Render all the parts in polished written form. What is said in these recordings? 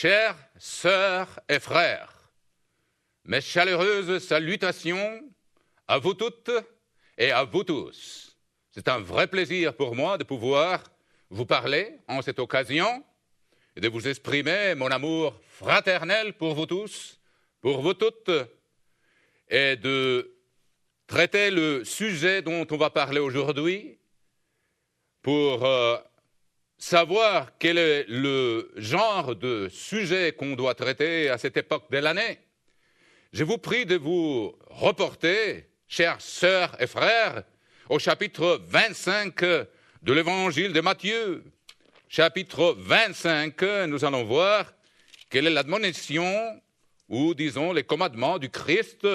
Chères sœurs et frères, mes chaleureuses salutations à vous toutes et à vous tous. C'est un vrai plaisir pour moi de pouvoir vous parler en cette occasion et de vous exprimer mon amour fraternel pour vous tous, pour vous toutes, et de traiter le sujet dont on va parler aujourd'hui pour savoir quel est le genre de sujet qu'on doit traiter à cette époque de l'année. Je vous prie de vous reporter, chères sœurs et frères, au chapitre 25 de l'évangile de Matthieu. Chapitre 25, nous allons voir quelle est l'admonition, ou disons les commandements du Christ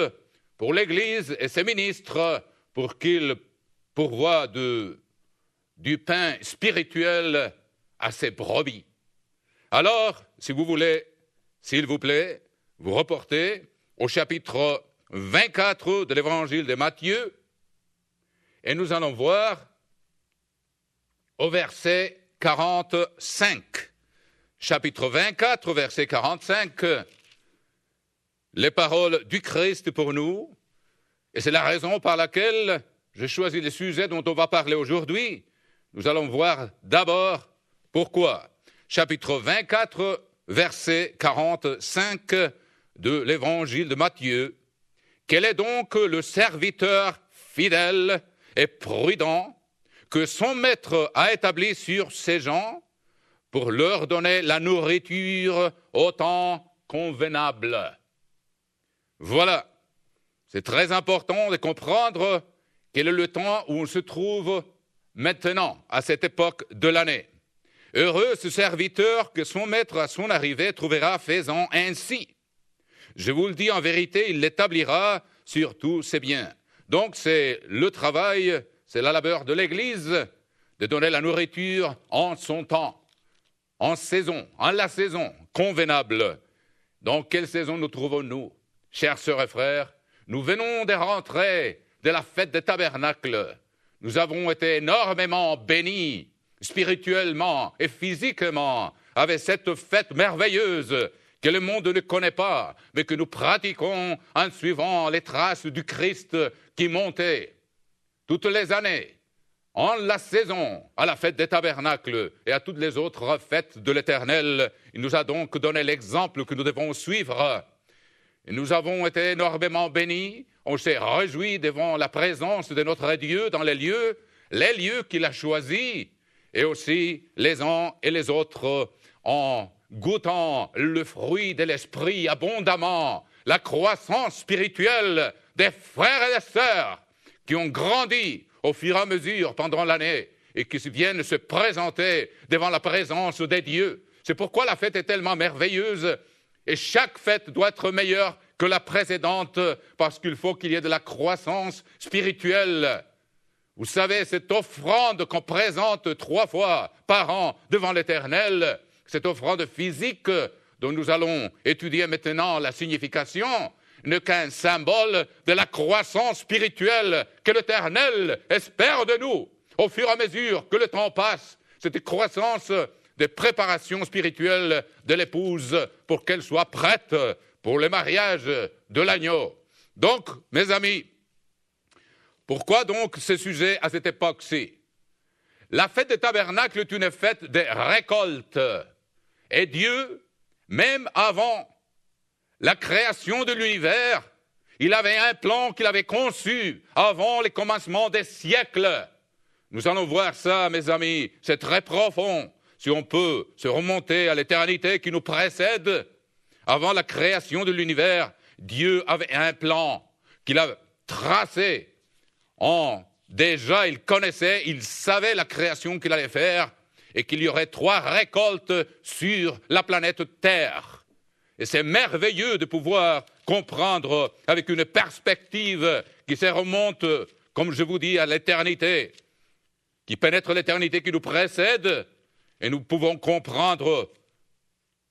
pour l'Église et ses ministres, pour qu'ils pourvoient du pain spirituel à ses brebis. Alors, si vous voulez, s'il vous plaît, vous reportez au chapitre 24 de l'évangile de Matthieu, et nous allons voir au verset 45. Chapitre 24, verset 45, les paroles du Christ pour nous, et c'est la raison par laquelle j'ai choisi les sujets dont on va parler aujourd'hui. Nous allons voir d'abord pourquoi. Chapitre 24, verset 45 de l'évangile de Matthieu. Quel est donc le serviteur fidèle et prudent que son maître a établi sur ses gens pour leur donner la nourriture au temps convenable? Voilà, c'est très important de comprendre quel est le temps où on se trouve maintenant, à cette époque de l'année. Heureux ce serviteur que son maître à son arrivée trouvera faisant ainsi. Je vous le dis en vérité, il l'établira sur tous ses biens. Donc c'est le travail, c'est la labeur de l'Église de donner la nourriture en son temps, en saison, en la saison convenable. Dans quelle saison nous trouvons-nous, chères sœurs et frères? Nous venons de rentrer de la fête des tabernacles. Nous avons été énormément bénis spirituellement et physiquement avec cette fête merveilleuse que le monde ne connaît pas, mais que nous pratiquons en suivant les traces du Christ qui montait toutes les années, en la saison, à la fête des tabernacles et à toutes les autres fêtes de l'Éternel. Il nous a donc donné l'exemple que nous devons suivre. Et nous avons été énormément bénis, on s'est réjouis devant la présence de notre Dieu dans les lieux qu'il a choisis, et aussi les uns et les autres en goûtant le fruit de l'esprit abondamment, la croissance spirituelle des frères et des sœurs qui ont grandi au fur et à mesure pendant l'année et qui viennent se présenter devant la présence des dieux. C'est pourquoi la fête est tellement merveilleuse et chaque fête doit être meilleure que la précédente parce qu'il faut qu'il y ait de la croissance spirituelle. Vous savez, cette offrande qu'on présente 3 fois par an devant l'Éternel, cette offrande physique dont nous allons étudier maintenant la signification, n'est qu'un symbole de la croissance spirituelle que l'Éternel espère de nous au fur et à mesure que le temps passe, cette croissance de préparation spirituelle de l'épouse pour qu'elle soit prête pour le mariage de l'agneau. Donc, mes amis, pourquoi donc ce sujet à cette époque-ci? La fête des tabernacles est une fête des récoltes. Et Dieu, même avant la création de l'univers, il avait un plan qu'il avait conçu avant les commencements des siècles. Nous allons voir ça, mes amis, c'est très profond. Si on peut se remonter à l'éternité qui nous précède, avant la création de l'univers, Dieu avait un plan qu'il a tracé. Déjà, il connaissait, il savait la création qu'il allait faire et qu'il y aurait 3 récoltes sur la planète Terre. Et c'est merveilleux de pouvoir comprendre avec une perspective qui se remonte, comme je vous dis, à l'éternité, qui pénètre l'éternité qui nous précède, et nous pouvons comprendre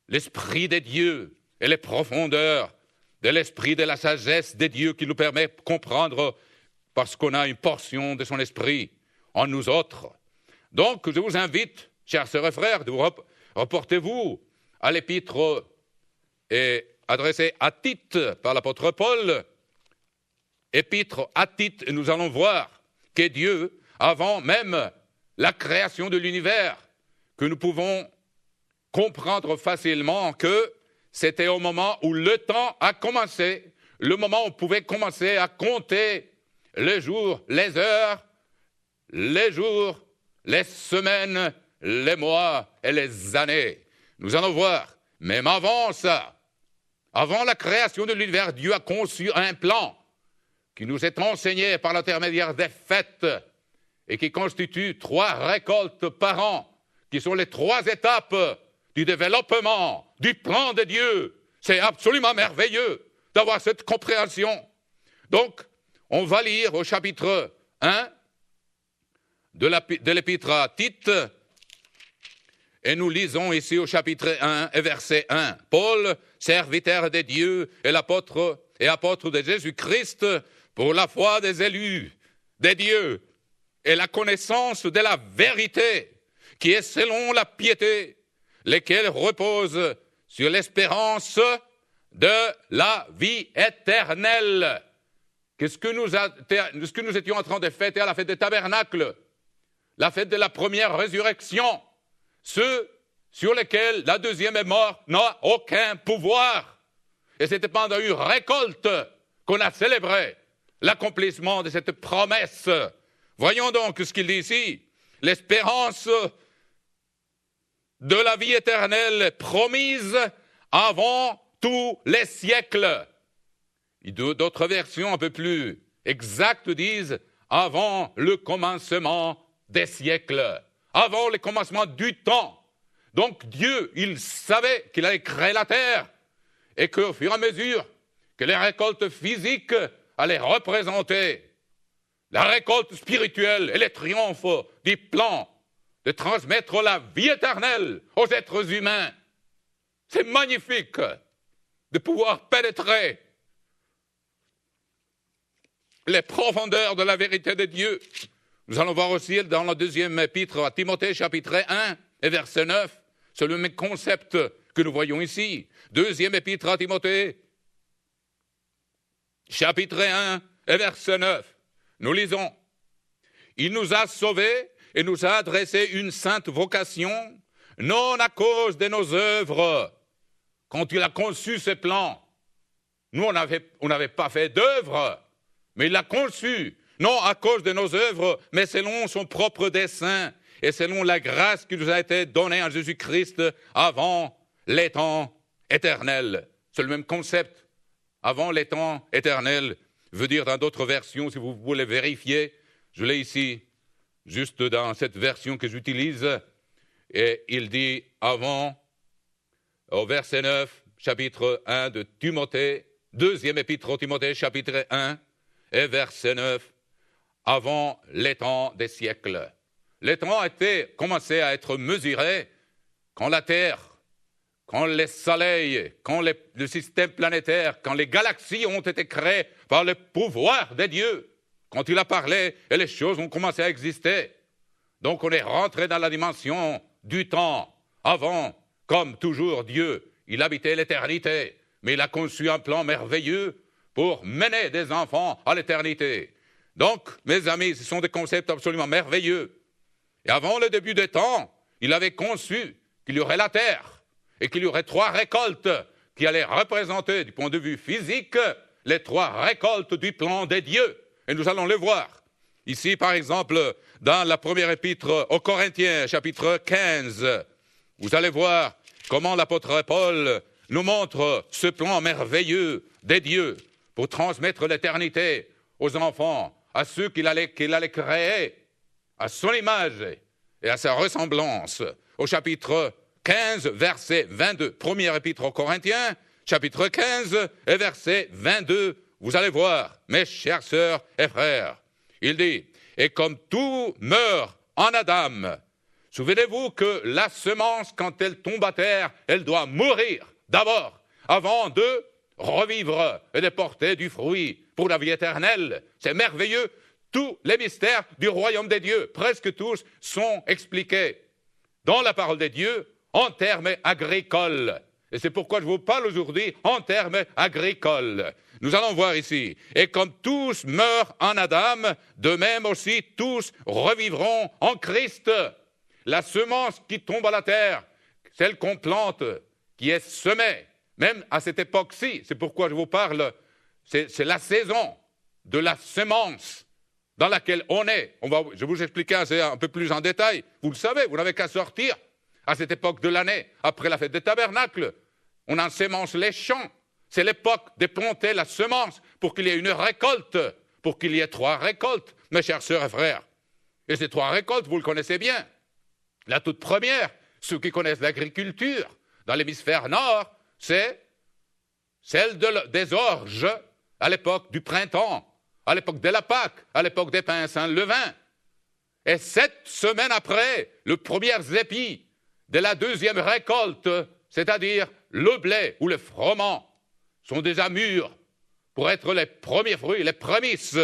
l'esprit des dieux et les profondeurs de l'esprit de la sagesse des dieux qui nous permet de comprendre parce qu'on a une portion de son esprit en nous autres. Donc, je vous invite, chers sœurs et frères, reportez-vous à l'épître adressée à Tite par l'apôtre Paul, épître à Tite, et nous allons voir que Dieu, avant même la création de l'univers, que nous pouvons comprendre facilement que c'était au moment où le temps a commencé, le moment où on pouvait commencer à compter les jours, les heures, les jours, les semaines, les mois et les années. Nous allons voir, même avant ça, avant la création de l'univers, Dieu a conçu un plan qui nous est enseigné par l'intermédiaire des fêtes et qui constitue 3 récoltes par an, qui sont les 3 étapes du développement du plan de Dieu. C'est absolument merveilleux d'avoir cette compréhension. Donc, on va lire au chapitre 1 de l'épître à Tite, et nous lisons ici au chapitre 1 et verset 1. Paul, serviteur de Dieu et apôtre de Jésus-Christ, pour la foi des élus, des dieux, et la connaissance de la vérité, qui est selon la piété, lesquels reposent sur l'espérance de la vie éternelle. Qu'est-ce que nous étions en train de fêter à la fête des tabernacles, la fête de la première résurrection, ceux sur lesquels la deuxième est mort n'a aucun pouvoir. Et c'était pendant une récolte qu'on a célébré l'accomplissement de cette promesse. Voyons donc ce qu'il dit ici. L'espérance de la vie éternelle promise avant tous les siècles. D'autres versions un peu plus exactes disent avant le commencement des siècles, avant le commencement du temps. Donc Dieu, il savait qu'il allait créer la terre et qu'au fur et à mesure que les récoltes physiques allaient représenter la récolte spirituelle et les triomphes du plan de transmettre la vie éternelle aux êtres humains. C'est magnifique de pouvoir pénétrer les profondeurs de la vérité de Dieu. Nous allons voir aussi dans le deuxième épître à Timothée, chapitre 1 et verset 9, c'est le même concept que nous voyons ici. Deuxième épître à Timothée, chapitre 1 et verset 9. Nous lisons, « Il nous a sauvés et nous a adressé une sainte vocation, non à cause de nos œuvres. » Quand il a conçu ce plan, nous, on n'avait pas fait d'œuvre, mais il l'a conçu, non à cause de nos œuvres, mais selon son propre dessein et selon la grâce qui nous a été donnée en Jésus-Christ avant les temps éternels. C'est le même concept. Avant les temps éternels veut dire dans d'autres versions, si vous voulez vérifier, je l'ai ici, juste dans cette version que j'utilise, et il dit avant, au verset 9, chapitre 1 de Timothée, deuxième épître au Timothée, chapitre 1, et verset 9, avant les temps des siècles. Les temps commençaient à être mesurés quand la Terre, quand les soleils, quand le système planétaire, quand les galaxies ont été créées par le pouvoir de Dieu, quand il a parlé et les choses ont commencé à exister. Donc on est rentré dans la dimension du temps. Avant, comme toujours Dieu, il habitait l'éternité, mais il a conçu un plan merveilleux pour mener des enfants à l'éternité. Donc, mes amis, ce sont des concepts absolument merveilleux. Et avant le début des temps, il avait conçu qu'il y aurait la terre et qu'il y aurait 3 récoltes qui allaient représenter, du point de vue physique, les 3 récoltes du plan des dieux. Et nous allons le voir. Ici, par exemple, dans la première épître aux Corinthiens, chapitre 15, vous allez voir comment l'apôtre Paul nous montre ce plan merveilleux des dieux pour transmettre l'éternité aux enfants, à ceux qu'il allait créer, à son image et à sa ressemblance. Au chapitre 15, verset 22, première épître aux Corinthiens, chapitre 15 et verset 22, vous allez voir, mes chères sœurs et frères, il dit, « Et comme tout meurt en Adam, souvenez-vous que la semence, quand elle tombe à terre, elle doit mourir d'abord, avant de revivre et de porter du fruit pour la vie éternelle. » C'est merveilleux. Tous les mystères du royaume des dieux, presque tous, sont expliqués dans la parole de Dieu en termes agricoles. Et c'est pourquoi je vous parle aujourd'hui en termes agricoles. Nous allons voir ici. Et comme tous meurent en Adam, de même aussi tous revivront en Christ. La semence qui tombe à la terre, celle qu'on plante, qui est semée, même à cette époque-ci, c'est pourquoi je vous parle, c'est la saison de la semence dans laquelle on est. Je vais vous expliquer un peu plus en détail. Vous le savez, vous n'avez qu'à sortir à cette époque de l'année, après la fête des tabernacles. On ensemence les champs. C'est l'époque de planter la semence pour qu'il y ait une récolte, pour qu'il y ait 3 récoltes, mes chers sœurs et frères. Et ces 3 récoltes, vous le connaissez bien. La toute première, ceux qui connaissent l'agriculture dans l'hémisphère nord, c'est celle des orges à l'époque du printemps, à l'époque de la Pâque, à l'époque des pains sans levain. Et 7 semaines après, les premiers épis de la deuxième récolte, c'est-à-dire le blé ou le froment, sont déjà mûrs pour être les premiers fruits, les prémices.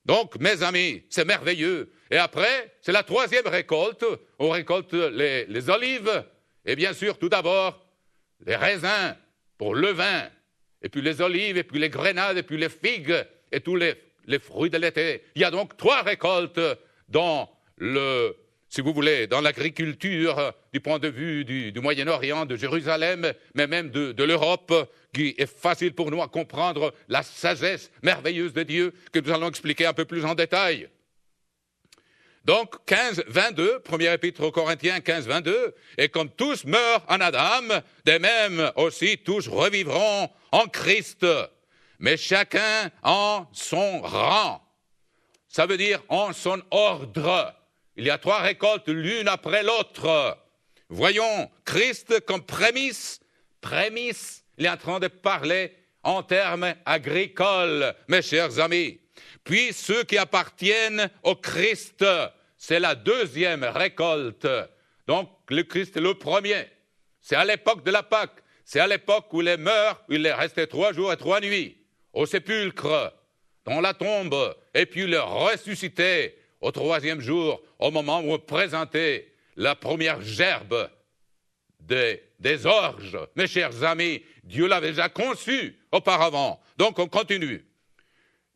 Donc, mes amis, c'est merveilleux. Et après, c'est la 3e récolte. On récolte les olives et bien sûr, tout d'abord, les raisins pour le vin, et puis les olives, et puis les grenades, et puis les figues, et tous les fruits de l'été. Il y a donc 3 récoltes dans si vous voulez, dans l'agriculture du point de vue du Moyen-Orient, de Jérusalem, mais même de l'Europe, qui est facile pour nous à comprendre la sagesse merveilleuse de Dieu que nous allons expliquer un peu plus en détail. Donc, 15, 22, première épître aux Corinthiens, 15, 22, et comme tous meurent en Adam, de même aussi tous revivront en Christ, mais chacun en son rang. Ça veut dire en son ordre. Il y a 3 récoltes l'une après l'autre. Voyons Christ comme prémisse. Prémisse, il est en train de parler en termes agricoles, mes chers amis. Puis ceux qui appartiennent au Christ, c'est la 2e récolte. Donc le Christ est le premier. C'est à l'époque de la Pâque. C'est à l'époque où il meurt, il est resté 3 jours et 3 nuits au sépulcre, dans la tombe, et puis il est ressuscité au 3e jour, au moment où on présentait la première gerbe des orges. Mes chers amis, Dieu l'avait déjà conçu auparavant. Donc on continue.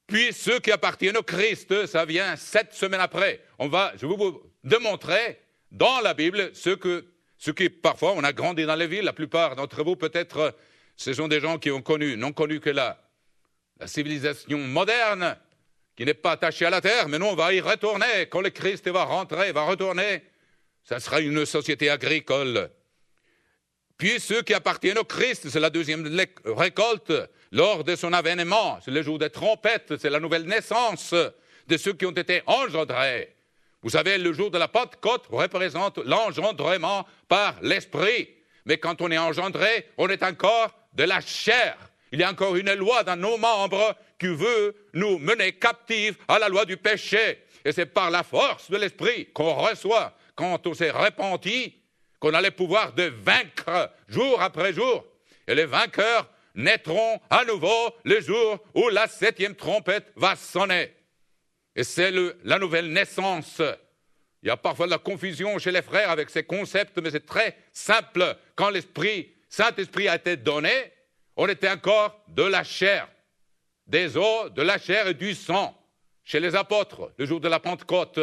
Puis ceux qui appartiennent au Christ, ça vient 7 semaines après. Je vais vous démontrer dans la Bible ce qui, parfois, on a grandi dans les villes. La plupart d'entre vous, peut-être, ce sont des gens qui n'ont connu que la civilisation moderne, qui n'est pas attachée à la terre, mais nous, on va y retourner. Quand le Christ va retourner, ça sera une société agricole. Puis ceux qui appartiennent au Christ, c'est la 2e récolte, lors de son avènement, c'est le jour des trompettes, c'est la nouvelle naissance de ceux qui ont été engendrés. Vous savez, le jour de la Pentecôte représente l'engendrement par l'Esprit. Mais quand on est engendré, on est encore de la chair. Il y a encore une loi dans nos membres qui veut nous mener captifs à la loi du péché. Et c'est par la force de l'Esprit qu'on reçoit, quand on s'est repenti, qu'on a le pouvoir de vaincre jour après jour. Et les vainqueurs naîtront à nouveau le jour où la 7e trompette va sonner. Et c'est la nouvelle naissance. Il y a parfois de la confusion chez les frères avec ces concepts, mais c'est très simple. Quand Saint-Esprit a été donné, on était encore de la chair, des os, de la chair et du sang, chez les apôtres, le jour de la Pentecôte.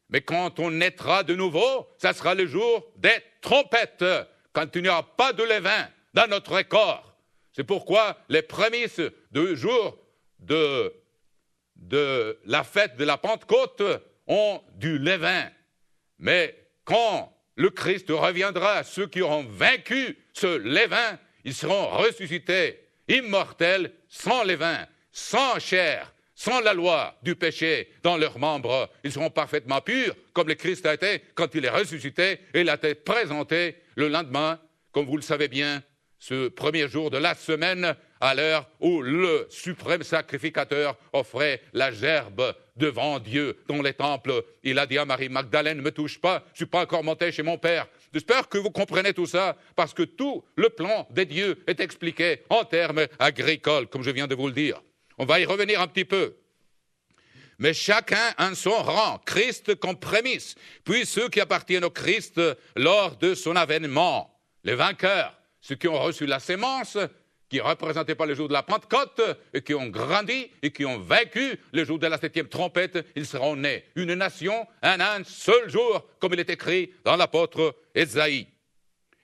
Mais quand on naîtra de nouveau, ça sera le jour des trompettes, quand il n'y aura pas de levain dans notre corps. C'est pourquoi les prémices du jour de la fête de la Pentecôte ont du levain. Mais quand le Christ reviendra, ceux qui auront vaincu ce levain, ils seront ressuscités, immortels, sans levain, sans chair, sans la loi du péché dans leurs membres. Ils seront parfaitement purs, comme le Christ a été quand il est ressuscité et il a été présenté le lendemain, comme vous le savez bien, ce premier jour de la semaine, à l'heure où le suprême sacrificateur offrait la gerbe devant Dieu dans les temples. Il a dit à Marie Magdalène, ne me touche pas, je ne suis pas encore monté chez mon Père. J'espère que vous comprenez tout ça, parce que tout le plan de Dieu est expliqué en termes agricoles, comme je viens de vous le dire. On va y revenir un petit peu. mais chacun en son rang, Christ comme prémisse, puis ceux qui appartiennent au Christ lors de son avènement, les vainqueurs, ceux qui ont reçu la sémence, qui ne représentaient pas le jour de la Pentecôte, et qui ont grandi, et qui ont vaincu le jour de la 7e trompette, ils seront nés, une nation, un seul jour, comme il est écrit dans l'apôtre Ésaïe.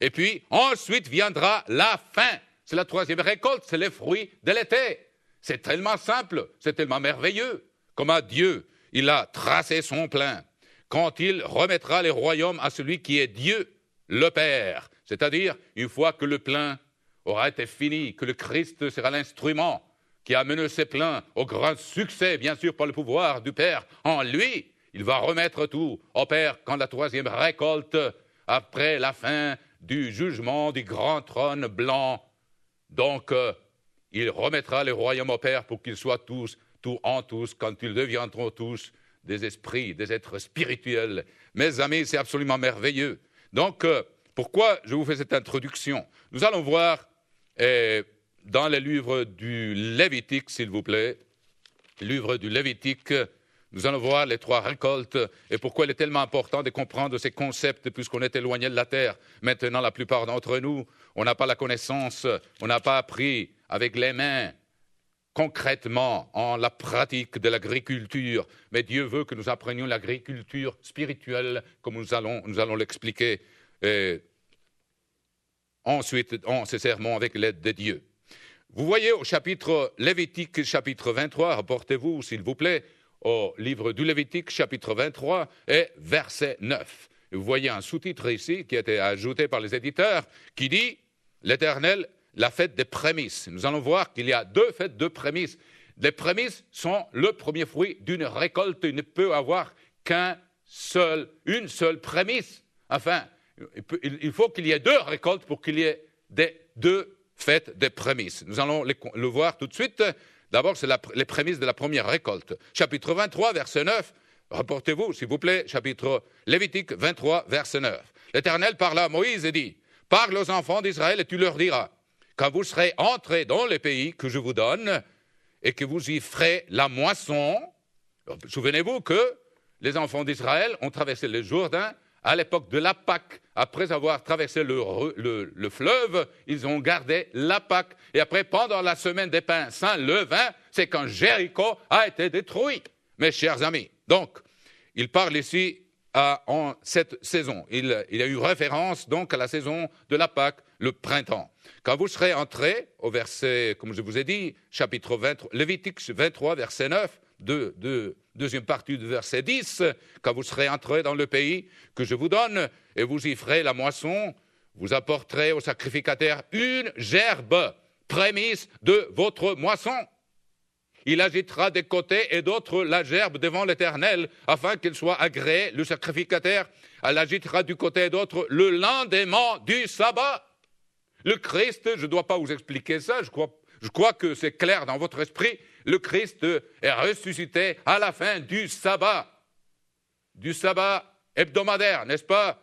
Et puis, ensuite viendra la fin. C'est la 3e récolte, c'est les fruits de l'été. C'est tellement simple, c'est tellement merveilleux. Comment Dieu, il a tracé son plan. Quand il remettra les royaumes à celui qui est Dieu, le Père. C'est-à-dire, une fois que le plan aura été fini, que le Christ sera l'instrument qui a mené ses plans au grand succès, bien sûr, par le pouvoir du Père en lui, il va remettre tout au Père quand la 3e récolte, après la fin du jugement du grand trône blanc. Donc, il remettra les royaumes au Père pour qu'ils soient tous, tout en tous, quand ils deviendront tous des esprits, des êtres spirituels. Mes amis, c'est absolument merveilleux. Donc, pourquoi je vous fais cette introduction? Nous allons voir dans le livre du Lévitique, s'il vous plaît, le livre du Lévitique, nous allons voir les 3 récoltes et pourquoi il est tellement important de comprendre ces concepts puisqu'on est éloigné de la terre. Maintenant, la plupart d'entre nous, on n'a pas la connaissance, on n'a pas appris avec les mains concrètement en la pratique de l'agriculture. Mais Dieu veut que nous apprenions l'agriculture spirituelle comme nous allons l'expliquer ensuite en ce sermon avec l'aide de Dieu. Vous voyez au chapitre Lévitique, chapitre 23, rapportez-vous s'il vous plaît, au livre du Lévitique, chapitre 23 et verset 9. Et vous voyez un sous-titre ici qui a été ajouté par les éditeurs qui dit « L'Éternel, la fête des prémices ». Nous allons voir qu'il y a 2 fêtes de prémices. Les prémices sont le premier fruit d'une récolte. Il ne peut avoir qu'une seule prémisse. Enfin, il faut qu'il y ait 2 récoltes pour qu'il y ait 2 fêtes des prémices. Nous allons le voir tout de suite. D'abord, c'est les prémices de la première récolte. Chapitre 23, verset 9. Rapportez-vous, s'il vous plaît, chapitre Lévitique 23, verset 9. L'Éternel parla à Moïse et dit, « Parle aux enfants d'Israël et tu leur diras, quand vous serez entrés dans les pays que je vous donne et que vous y ferez la moisson. » Souvenez-vous que les enfants d'Israël ont traversé le Jourdain à l'époque de la Pâque. Après avoir traversé le fleuve, ils ont gardé la Pâque. Et après, pendant la semaine des pains sans levain, c'est quand Jéricho a été détruit, mes chers amis. Donc, il parle ici en cette saison. Il y a eu référence donc à la saison de la Pâque, le printemps. Quand vous serez entrés au verset, comme je vous ai dit, chapitre 23, Lévitique 23, verset 9, deuxième partie du verset 10, quand vous serez entrés dans le pays que je vous donne et vous y ferez la moisson, vous apporterez au sacrificateur une gerbe, prémisse de votre moisson. Il agitera des côtés et d'autres la gerbe devant l'Éternel, afin qu'il soit agréé. Le sacrificateur l'agitera du côté et d'autre le lendemain du sabbat. Le Christ, je ne dois pas vous expliquer ça, je crois que c'est clair dans votre esprit, le Christ est ressuscité à la fin du sabbat hebdomadaire, n'est-ce pas?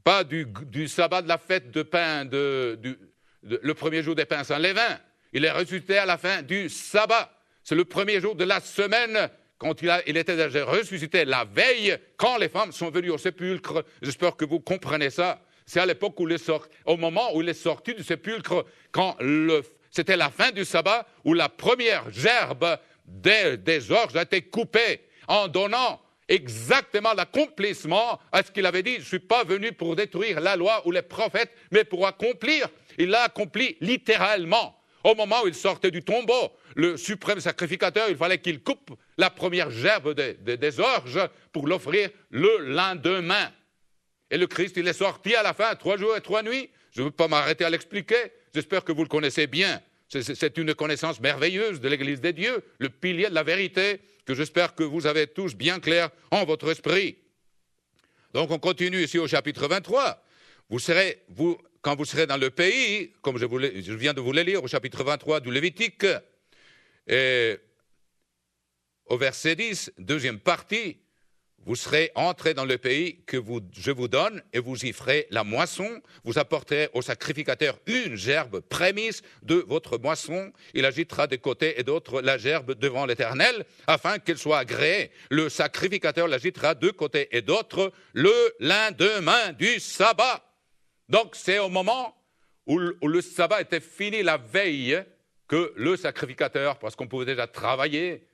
Pas du sabbat de la fête de pain, le premier jour des pains sans levain. Il est ressuscité à la fin du sabbat. C'est le premier jour de la semaine, quand il était déjà ressuscité la veille, quand les femmes sont venues au sépulcre. J'espère que vous comprenez ça. C'est à l'époque au moment où il est sorti du sépulcre, quand c'était la fin du sabbat, où la première gerbe des orges a été coupée, en donnant exactement l'accomplissement à ce qu'il avait dit. Je ne suis pas venu pour détruire la loi ou les prophètes, mais pour accomplir. Il l'a accompli littéralement. Au moment où il sortait du tombeau, le suprême sacrificateur, il fallait qu'il coupe la première gerbe des orges pour l'offrir le lendemain. Et le Christ, il est sorti à la fin, 3 jours et 3 nuits. Je ne veux pas m'arrêter à l'expliquer. J'espère que vous le connaissez bien. C'est une connaissance merveilleuse de l'Église des dieux, le pilier de la vérité, que j'espère que vous avez tous bien clair en votre esprit. Donc on continue ici au chapitre 23. Quand vous serez dans le pays, comme je viens de vous le lire au chapitre 23 du Lévitique, et au verset 10, deuxième partie, vous serez entrés dans le pays que je vous donne et vous y ferez la moisson. Vous apporterez au sacrificateur une gerbe prémisse de votre moisson. Il agitera de côté et d'autre la gerbe devant l'Éternel afin qu'elle soit agréée. Le sacrificateur l'agitera de côté et d'autre le lendemain du sabbat. Donc c'est au moment où le sabbat était fini la veille que le sacrificateur, parce qu'on pouvait déjà travailler,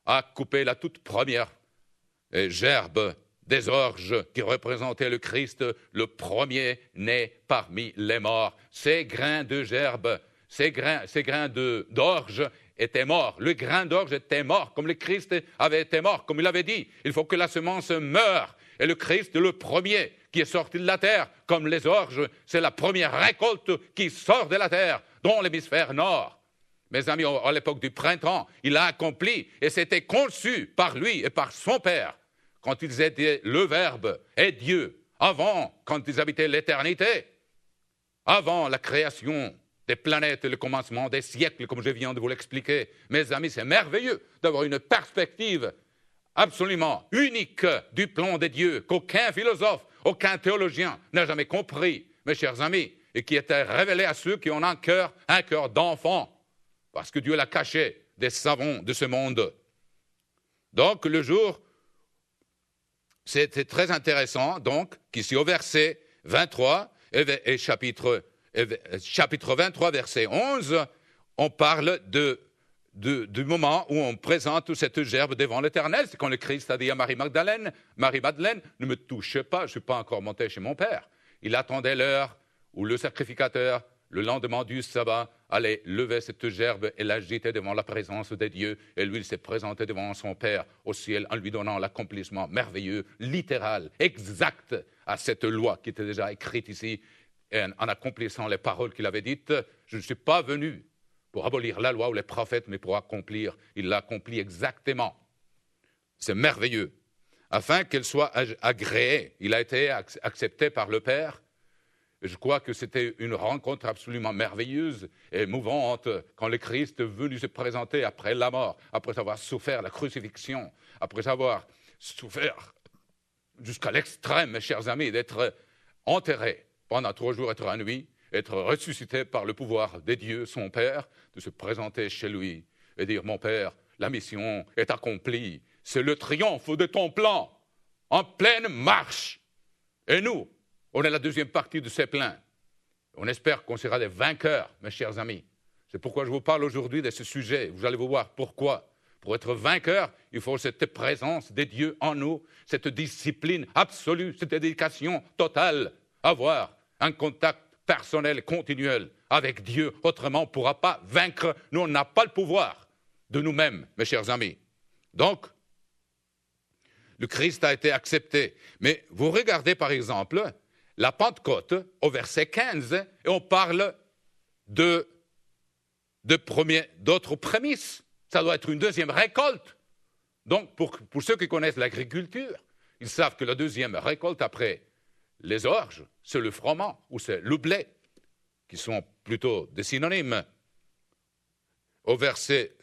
a coupé la toute première gerbe des orges qui représentaient le Christ, le premier-né parmi les morts. Ces grains de gerbe, ces grains d'orge étaient morts. Le grain d'orge était mort, comme le Christ avait été mort, comme il avait dit. Il faut que la semence meure. Et le Christ, le premier qui est sorti de la terre, comme les orges, c'est la première récolte qui sort de la terre, dans l'hémisphère nord. Mes amis, à l'époque du printemps, il a accompli, et c'était conçu par lui et par son Père, quand ils étaient le Verbe et Dieu, avant, quand ils habitaient l'éternité, avant la création des planètes et le commencement des siècles, comme je viens de vous l'expliquer. Mes amis, c'est merveilleux d'avoir une perspective absolument unique du plan de Dieu, qu'aucun philosophe, aucun théologien n'a jamais compris, mes chers amis, et qui était révélé à ceux qui ont un cœur d'enfant, parce que Dieu l'a caché des savants de ce monde. Donc, le jour, c'était très intéressant, donc, qu'ici au verset 23 et chapitre 23, verset 11, on parle du moment où on présente cette gerbe devant l'Éternel. C'est quand le Christ a dit à Marie-Madeleine, ne me touche pas, je ne suis pas encore monté chez mon Père. Il attendait l'heure où le sacrificateur, le lendemain du sabbat, allait lever cette gerbe et l'agiter devant la présence de Dieu. Et lui, il s'est présenté devant son Père au ciel en lui donnant l'accomplissement merveilleux, littéral, exact à cette loi qui était déjà écrite ici, et en accomplissant les paroles qu'il avait dites. Je ne suis pas venu pour abolir la loi ou les prophètes, mais pour accomplir. Il l'a accompli exactement. C'est merveilleux. Afin qu'elle soit agréée, il a été accepté par le Père. Je crois que c'était une rencontre absolument merveilleuse et émouvante quand le Christ est venu se présenter après la mort, après avoir souffert la crucifixion, après avoir souffert jusqu'à l'extrême, mes chers amis, d'être enterré pendant 3 jours et 3 nuits, être ressuscité par le pouvoir de Dieu, son Père, de se présenter chez lui et dire « Mon Père, la mission est accomplie, c'est le triomphe de ton plan, en pleine marche. » Et nous, on est la deuxième partie de ces plans. On espère qu'on sera des vainqueurs, mes chers amis. C'est pourquoi je vous parle aujourd'hui de ce sujet. Vous allez vous voir pourquoi. Pour être vainqueur, il faut cette présence de Dieu en nous, cette discipline absolue, cette dédication totale, avoir un contact personnel continuel avec Dieu. Autrement, on ne pourra pas vaincre. Nous, on n'a pas le pouvoir de nous-mêmes, mes chers amis. Donc, le Christ a été accepté. Mais vous regardez, par exemple, la Pentecôte, au verset 15, et on parle d'autres prémices. Ça doit être une deuxième récolte. Donc, pour ceux qui connaissent l'agriculture, ils savent que la deuxième récolte après les orges, c'est le froment ou c'est le blé, qui sont plutôt des synonymes. Au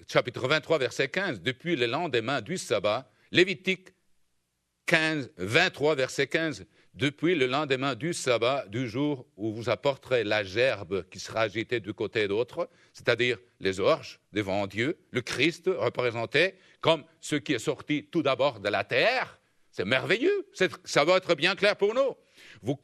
chapitre 23, verset 15, depuis le lendemain du sabbat, Lévitique 23, verset 15, depuis le lendemain du sabbat, du jour où vous apporterez la gerbe qui sera agitée du côté d'autre, c'est-à-dire les orges devant Dieu, le Christ représenté comme ce qui est sorti tout d'abord de la terre. C'est merveilleux, ça va être bien clair pour nous. Vous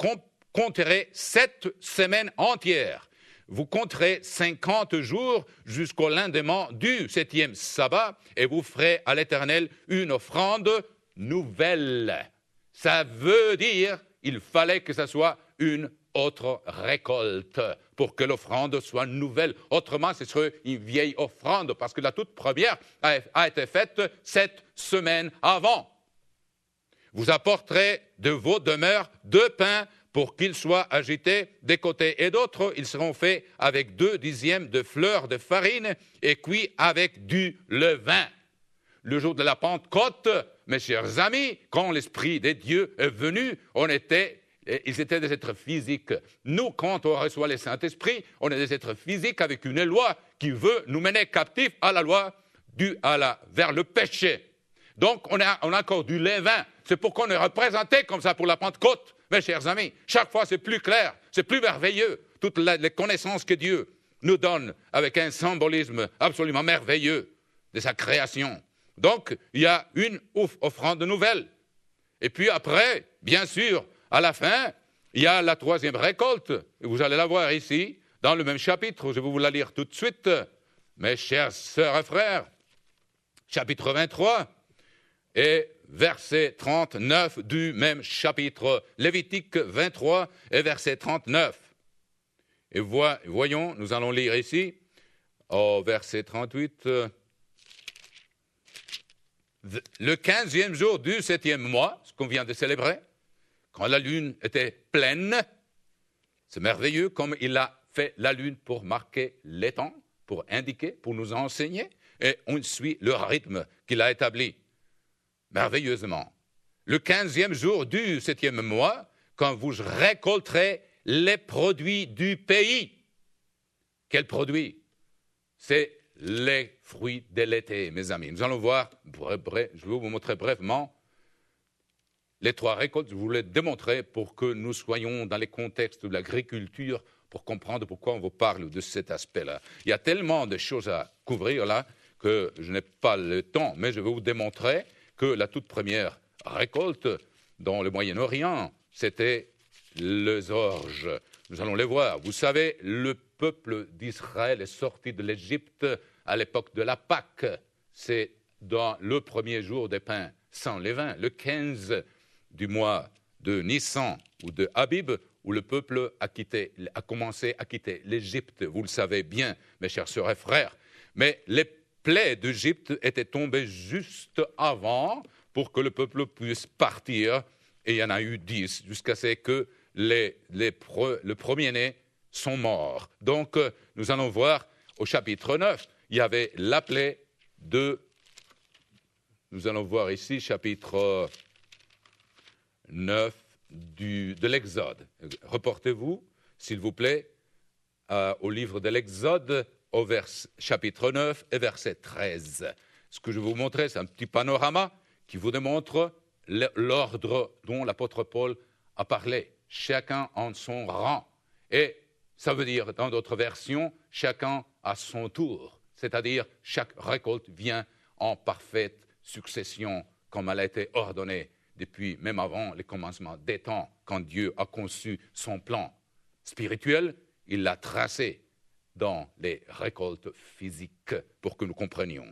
compterez 7 semaines entières. Vous compterez 50 jours jusqu'au lendemain du 7e sabbat et vous ferez à l'Éternel une offrande nouvelle. Ça veut dire qu'il fallait que ce soit une autre récolte pour que l'offrande soit nouvelle. Autrement, ce serait une vieille offrande parce que la toute première a été faite 7 semaines avant. Vous apporterez de vos demeures 2 pains pour qu'ils soient agités des côtés et d'autres. Ils seront faits avec 2 dixièmes de fleurs de farine et cuits avec du levain. Le jour de la Pentecôte, mes chers amis, quand l'Esprit de Dieu est venu, ils étaient des êtres physiques. Nous, quand on reçoit le Saint-Esprit, on est des êtres physiques avec une loi qui veut nous mener captifs à la loi vers le péché. Donc, on a encore du levain. C'est pourquoi on est représenté comme ça pour la Pentecôte, mes chers amis. Chaque fois, c'est plus clair, c'est plus merveilleux. Toutes les connaissances que Dieu nous donne avec un symbolisme absolument merveilleux de sa création. Donc, il y a une offrande nouvelle. Et puis après, bien sûr, à la fin, il y a la troisième récolte. Et vous allez la voir ici, dans le même chapitre. Je vais vous la lire tout de suite. Mes chères sœurs et frères, chapitre 23 et verset 39 du même chapitre. Lévitique 23 et verset 39. Et voyons, nous allons lire ici, au verset 38, le 15e jour du 7e mois, ce qu'on vient de célébrer, quand la lune était pleine, c'est merveilleux comme il a fait la lune pour marquer les temps, pour indiquer, pour nous enseigner, et on suit le rythme qu'il a établi, merveilleusement. Le 15e jour du 7e mois, quand vous récolterez les produits du pays. Quels produits? C'est les fruits de l'été, mes amis. Nous allons voir, je vais vous montrer brièvement les trois récoltes. Je vous les démontrer pour que nous soyons dans les contextes de l'agriculture, pour comprendre pourquoi on vous parle de cet aspect-là. Il y a tellement de choses à couvrir là que je n'ai pas le temps, mais je vais vous démontrer que la toute première récolte dans le Moyen-Orient, c'était les orges. Nous allons les voir. Vous savez, le peuple d'Israël est sorti de l'Égypte à l'époque de la Pâque. C'est dans le premier jour des pains sans levain, le 15 du mois de Nissan ou de Abib, où le peuple a commencé à quitter l'Égypte. Vous le savez bien, mes chers sœurs et frères. Mais les plaies d'Égypte étaient tombées juste avant pour que le peuple puisse partir. Et il y en a eu 10, jusqu'à ce que le premier-né sont morts. Donc, nous allons voir au chapitre 9, il y avait la plaie de... Nous allons voir ici, chapitre 9 de l'Exode. Reportez-vous, s'il vous plaît, au livre de l'Exode, au chapitre 9 et verset 13. Ce que je vais vous montrer, c'est un petit panorama qui vous démontre l'ordre dont l'apôtre Paul a parlé. Chacun en son rang. Et ça veut dire, dans d'autres versions, chacun à son tour. C'est-à-dire, chaque récolte vient en parfaite succession, comme elle a été ordonnée depuis même avant le commencement des temps, quand Dieu a conçu son plan spirituel, il l'a tracé dans les récoltes physiques pour que nous comprenions.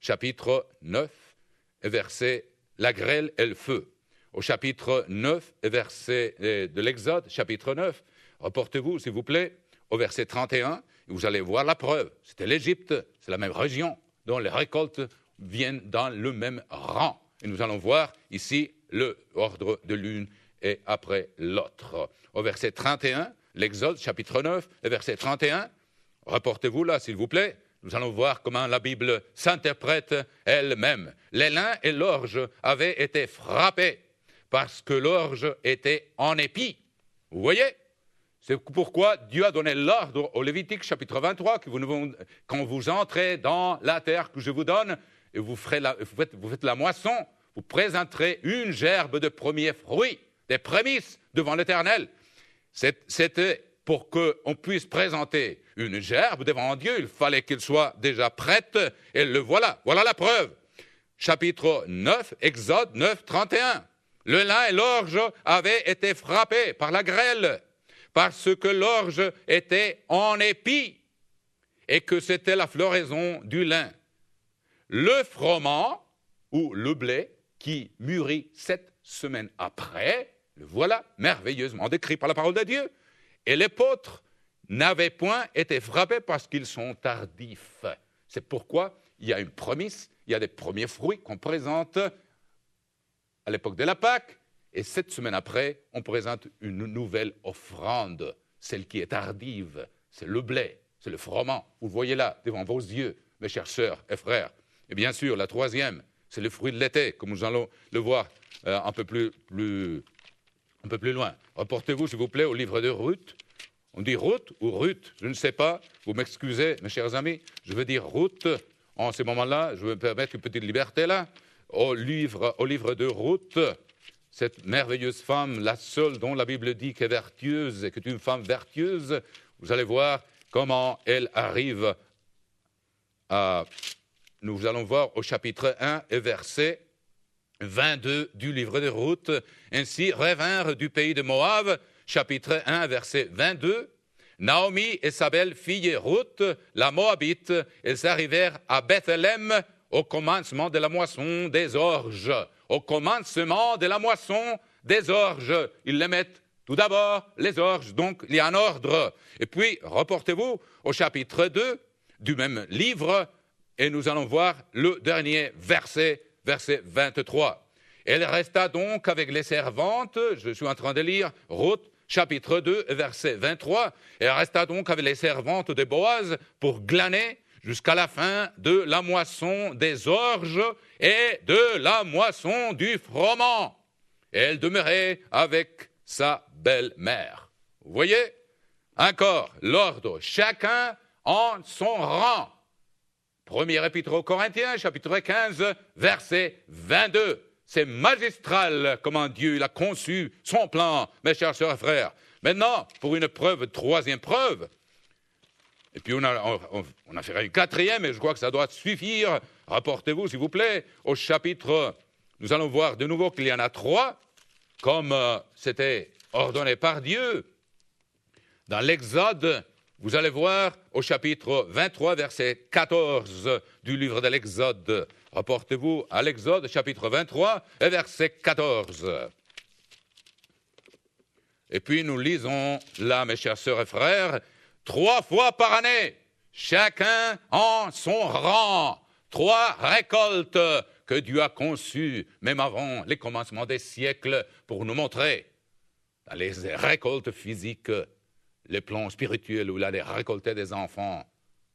Chapitre 9, verset la grêle et le feu. Au chapitre 9, verset de l'Exode, chapitre 9, reportez-vous, s'il vous plaît, au verset 31, et vous allez voir la preuve. C'était l'Égypte, c'est la même région, dont les récoltes viennent dans le même rang. Et nous allons voir ici l'ordre de l'une et après l'autre. Au verset 31, l'Exode, chapitre 9, et verset 31, reportez-vous là, s'il vous plaît. Nous allons voir comment la Bible s'interprète elle-même. Les lins et l'orge avaient été frappés parce que l'orge était en épi. Vous voyez? C'est pourquoi Dieu a donné l'ordre au Lévitique, chapitre 23, que quand vous entrez dans la terre que je vous donne, et vous faites la moisson, vous présenterez une gerbe de premiers fruits, des prémices devant l'Éternel. C'était pour qu'on puisse présenter une gerbe devant Dieu, il fallait qu'elle soit déjà prête, et le voilà. Voilà la preuve. Chapitre 9, Exode 9, 31. Le lin et l'orge avaient été frappés par la grêle, parce que l'orge était en épi, et que c'était la floraison du lin. Le froment, ou le blé, qui mûrit 7 semaines après, le voilà merveilleusement décrit par la parole de Dieu. Et les l'apôtre n'avaient point été frappés parce qu'ils sont tardifs. C'est pourquoi il y a une promesse, il y a des premiers fruits qu'on présente à l'époque de la Pâque, et 7 semaines après, on présente une nouvelle offrande, celle qui est tardive, c'est le blé, c'est le froment. Vous le voyez là, devant vos yeux, mes chers sœurs et frères. Et bien sûr, la troisième, c'est le fruit de l'été, comme nous allons le voir un peu plus loin. Reportez-vous, s'il vous plaît, au livre de Ruth. On dit Ruth ou Ruth, je ne sais pas. Vous m'excusez, mes chers amis. Je veux dire Ruth. En ce moment-là, je vais me permettre une petite liberté là. Au livre de Ruth, cette merveilleuse femme, la seule dont la Bible dit qu'elle est vertueuse et que c'est une femme vertueuse, vous allez voir comment elle arrive à... Nous allons voir au chapitre 1 et verset 22 du livre de Ruth. Ainsi revinrent du pays de Moab, chapitre 1, verset 22. Naomi et sa belle-fille Ruth, la Moabite, elles arrivèrent à Bethléem au commencement de la moisson des orges. Au commencement de la moisson des orges. Ils les mettent tout d'abord, les orges, donc il y a un ordre. Et puis, reportez-vous au chapitre 2 du même livre, et nous allons voir le dernier verset, verset 23. Elle resta donc avec les servantes, je suis en train de lire Ruth, chapitre 2, verset 23. Elle resta donc avec les servantes de Boaz pour glaner jusqu'à la fin de la moisson des orges et de la moisson du froment. Elle demeurait avec sa belle-mère. Vous voyez? Encore l'ordre, chacun en son rang. Premier épître aux Corinthiens, chapitre 15, verset 22. C'est magistral comment Dieu il a conçu son plan, mes chers sœurs et frères. Maintenant, pour une preuve, troisième preuve, et puis on a fait une quatrième, et je crois que ça doit suffire. Rapportez-vous, s'il vous plaît, au chapitre, nous allons voir de nouveau qu'il y en a 3, comme c'était ordonné par Dieu. Dans l'Exode, vous allez voir au chapitre 23, verset 14 du livre de l'Exode. Rapportez-vous à l'Exode, chapitre 23, et verset 14. Et puis nous lisons là, mes chers sœurs et frères, 3 fois par année, chacun en son rang, 3 récoltes que Dieu a conçues, même avant les commencements des siècles, pour nous montrer dans les récoltes physiques, les plans spirituels où il allait récolter des enfants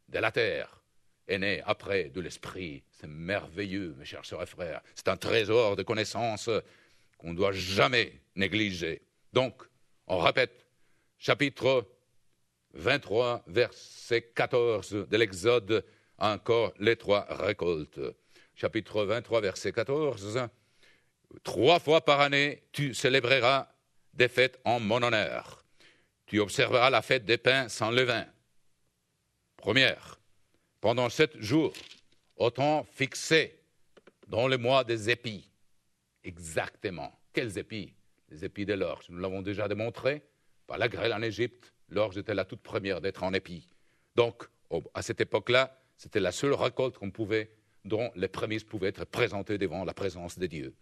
de la terre, est né après de l'esprit. C'est merveilleux, mes chers sœurs et frères. C'est un trésor de connaissances qu'on ne doit jamais négliger. Donc, on répète, chapitre 23, verset 14 de l'Exode, encore les 3 récoltes. Chapitre 23, verset 14, 3 fois par année, tu célébreras des fêtes en mon honneur. Tu observeras la fête des pains sans levain. Première, pendant 7 jours, au temps fixé, dans le mois des épis. Exactement. Quels épis? Les épis de l'orge. Nous l'avons déjà démontré par la grêle en Égypte. L'orge était la toute première d'être en épis. Donc, à cette époque-là, c'était la seule récolte dont les prémices pouvaient être présentées devant la présence de Dieu.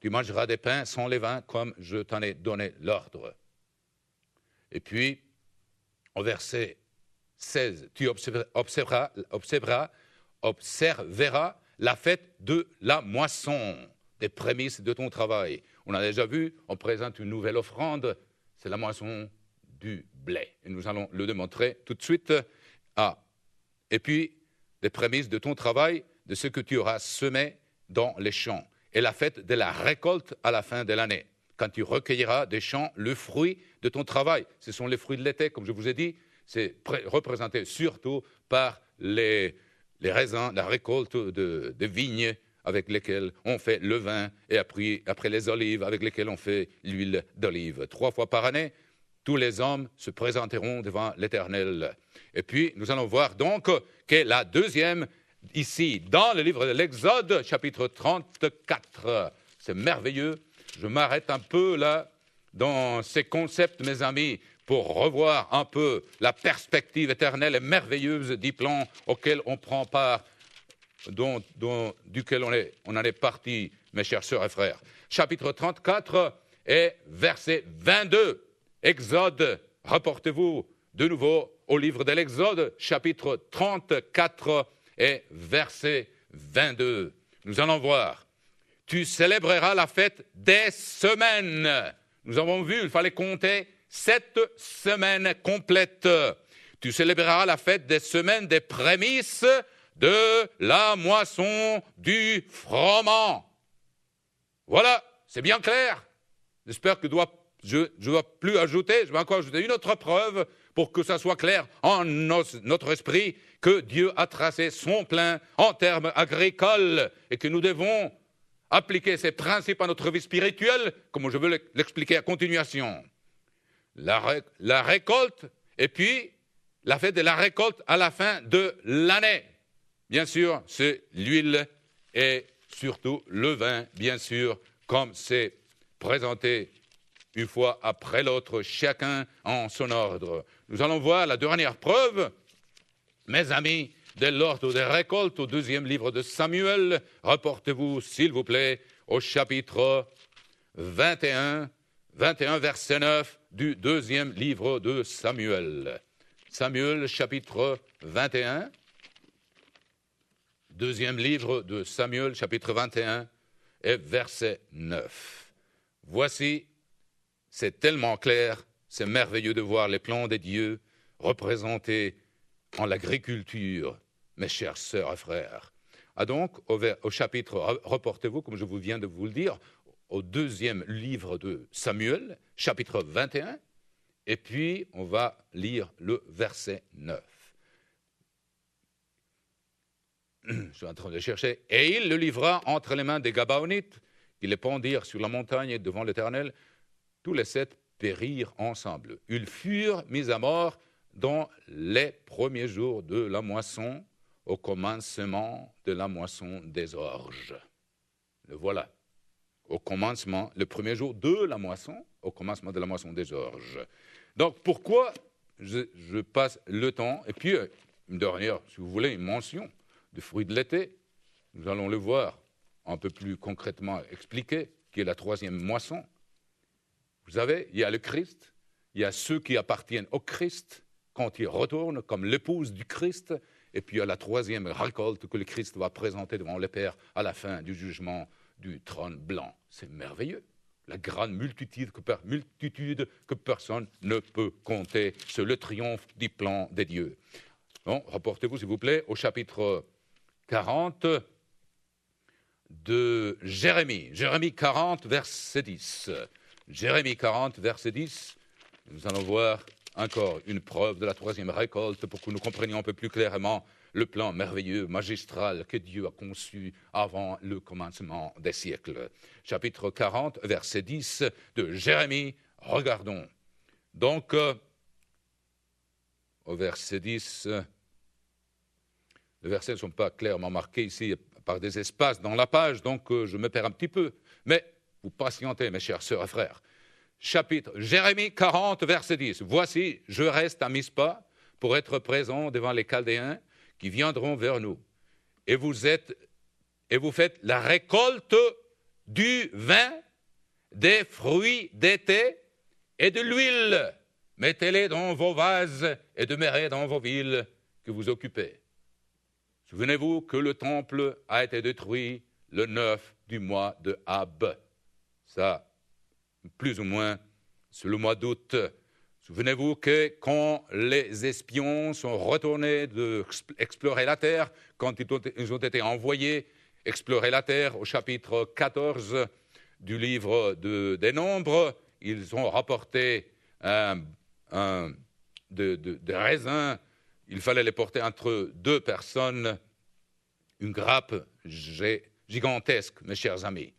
Tu mangeras des pains sans levain comme je t'en ai donné l'ordre. Et puis, au verset 16, tu observeras la fête de la moisson, des prémices de ton travail. On a déjà vu, on présente une nouvelle offrande, c'est la moisson du blé. Et nous allons le démontrer tout de suite. Et puis, des prémices de ton travail, de ce que tu auras semé dans les champs. Et la fête de la récolte à la fin de l'année, quand tu recueilleras des champs le fruit de ton travail. Ce sont les fruits de l'été, comme je vous ai dit. C'est représenté surtout par les raisins, la récolte de vignes avec lesquelles on fait le vin, et après les olives avec lesquelles on fait l'huile d'olive. 3 fois par année, tous les hommes se présenteront devant l'Éternel. Et puis, nous allons voir donc que la deuxième, ici, dans le livre de l'Exode, chapitre 34, c'est merveilleux. Je m'arrête un peu là, dans ces concepts, mes amis, pour revoir un peu la perspective éternelle et merveilleuse du plan auquel on prend part, duquel on en est parti, mes chers sœurs et frères. Chapitre 34 et verset 22. Exode, rapportez-vous de nouveau au livre de l'Exode, chapitre 34 et verset 22. Nous allons voir. Tu célébreras la fête des semaines. Nous avons vu, il fallait compter 7 semaines complètes. Tu célébreras la fête des semaines des prémices de la moisson du froment. Voilà, c'est bien clair. J'espère que je ne dois plus ajouter, je vais encore ajouter une autre preuve pour que ça soit clair en notre esprit que Dieu a tracé son plan en termes agricoles et que nous devons appliquer ces principes à notre vie spirituelle, comme je veux l'expliquer à continuation. La récolte, et puis la fête de la récolte à la fin de l'année. Bien sûr, c'est l'huile et surtout le vin, bien sûr, comme c'est présenté une fois après l'autre, chacun en son ordre. Nous allons voir la dernière preuve, mes amis, de l'ordre des récoltes au 2e livre de Samuel. Reportez-vous, s'il vous plaît, au chapitre 21, verset 9 du 2e livre de Samuel. Samuel, chapitre 21, 2e livre de Samuel, chapitre 21 et verset 9. Voici, c'est tellement clair, c'est merveilleux de voir les plans des dieux représentés en l'agriculture, mes chères sœurs et frères. Donc, au chapitre, reportez-vous, comme je vous viens de vous le dire, au 2e livre de Samuel, chapitre 21, et puis on va lire le verset 9. Je suis en train de chercher. Et il le livra entre les mains des Gabaonites, qui les pendirent sur la montagne devant l'Éternel. Tous les 7 périrent ensemble. Ils furent mis à mort dans les premiers jours de la moisson, au commencement de la moisson des orges. Le voilà. Au commencement, le premier jour de la moisson, au commencement de la moisson des orges. Donc, pourquoi je passe le temps, et puis, une dernière, si vous voulez, une mention du fruit de l'été, nous allons le voir un peu plus concrètement expliqué, qui est la 3e moisson. Vous savez, il y a le Christ, il y a ceux qui appartiennent au Christ, quand il retourne comme l'épouse du Christ, et puis il y a la 3e récolte que le Christ va présenter devant le Père à la fin du jugement du trône blanc. C'est merveilleux. La grande multitude que personne ne peut compter. C'est le triomphe du plan des dieux. Bon, rapportez-vous, s'il vous plaît, au chapitre 40 de Jérémie. Jérémie 40, verset 10. Jérémie 40, verset 10. Nous allons voir encore une preuve de la 3e récolte pour que nous comprenions un peu plus clairement le plan merveilleux, magistral que Dieu a conçu avant le commencement des siècles. Chapitre 40, verset 10 de Jérémie, regardons. Donc, au verset 10, les versets ne sont pas clairement marqués ici par des espaces dans la page, donc je me perds un petit peu. Mais vous patientez, mes chères sœurs et frères. Chapitre Jérémie 40, verset 10. Voici, je reste à Mispa pour être présent devant les Chaldéens qui viendront vers nous. Et vous faites la récolte du vin, des fruits d'été et de l'huile. Mettez-les dans vos vases et demeurez dans vos villes que vous occupez. Souvenez-vous que le temple a été détruit le 9 du mois de Ab. Ça, plus ou moins, c'est le mois d'août. Souvenez-vous que quand les espions sont retournés explorer la terre, quand ils ont été envoyés explorer la terre au chapitre 14 du livre des Nombres, ils ont rapporté des raisins. Il fallait les porter entre 2 personnes, une grappe gigantesque, mes chers amis.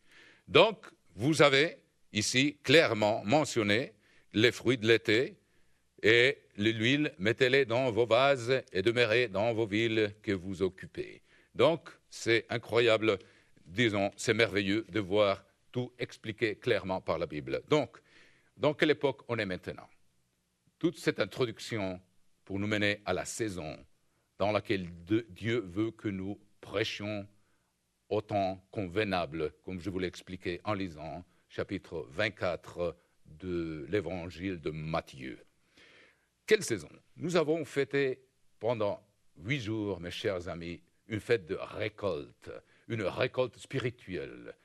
Donc, vous avez ici clairement mentionné les fruits de l'été et l'huile, mettez-les dans vos vases et demeurez dans vos villes que vous occupez. Donc, c'est incroyable, disons, c'est merveilleux de voir tout expliqué clairement par la Bible. Donc, dans quelle époque on est maintenant? Toute cette introduction pour nous mener à la saison dans laquelle Dieu veut que nous prêchions au temps convenable, comme je vous l'ai expliqué en lisant chapitre 24 de l'évangile de Matthieu. Quelle saison? Nous avons fêté pendant 8 jours, mes chers amis, une fête de récolte, une récolte spirituelle.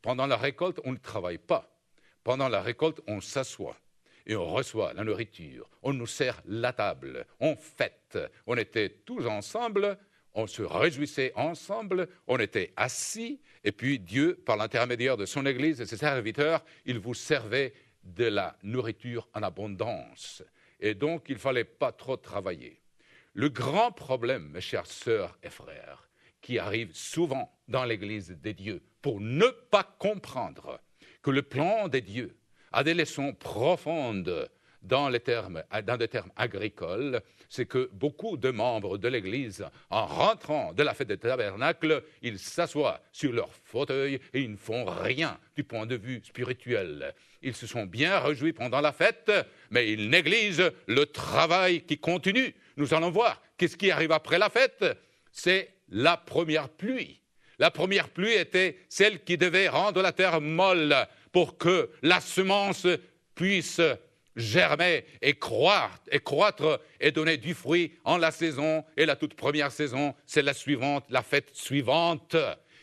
Pendant la récolte, on ne travaille pas. Pendant la récolte, on s'assoit et on reçoit la nourriture. On nous sert la table, on fête. On était tous ensemble, on se réjouissait ensemble, on était assis, et puis Dieu, par l'intermédiaire de son Église et ses serviteurs, il vous servait de la nourriture en abondance. Et donc, il ne fallait pas trop travailler. Le grand problème, mes chères sœurs et frères, qui arrive souvent dans l'Église des dieux, pour ne pas comprendre que le plan des dieux a des leçons profondes dans des termes agricoles, c'est que beaucoup de membres de l'Église, en rentrant de la fête des tabernacles, ils s'assoient sur leur fauteuil et ils ne font rien du point de vue spirituel. Ils se sont bien réjouis pendant la fête, mais ils négligent le travail qui continue. Nous allons voir qu'est-ce qui arrive après la fête. C'est la première pluie. La première pluie était celle qui devait rendre la terre molle pour que la semence puisse germer et croître et donner du fruit en la saison. Et la toute première saison, c'est la suivante, la fête suivante.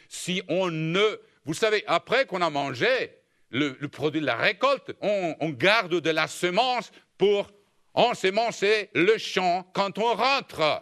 Si on ne... Vous savez, après qu'on a mangé le produit de la récolte, on garde de la semence pour ensemencer le champ quand on rentre.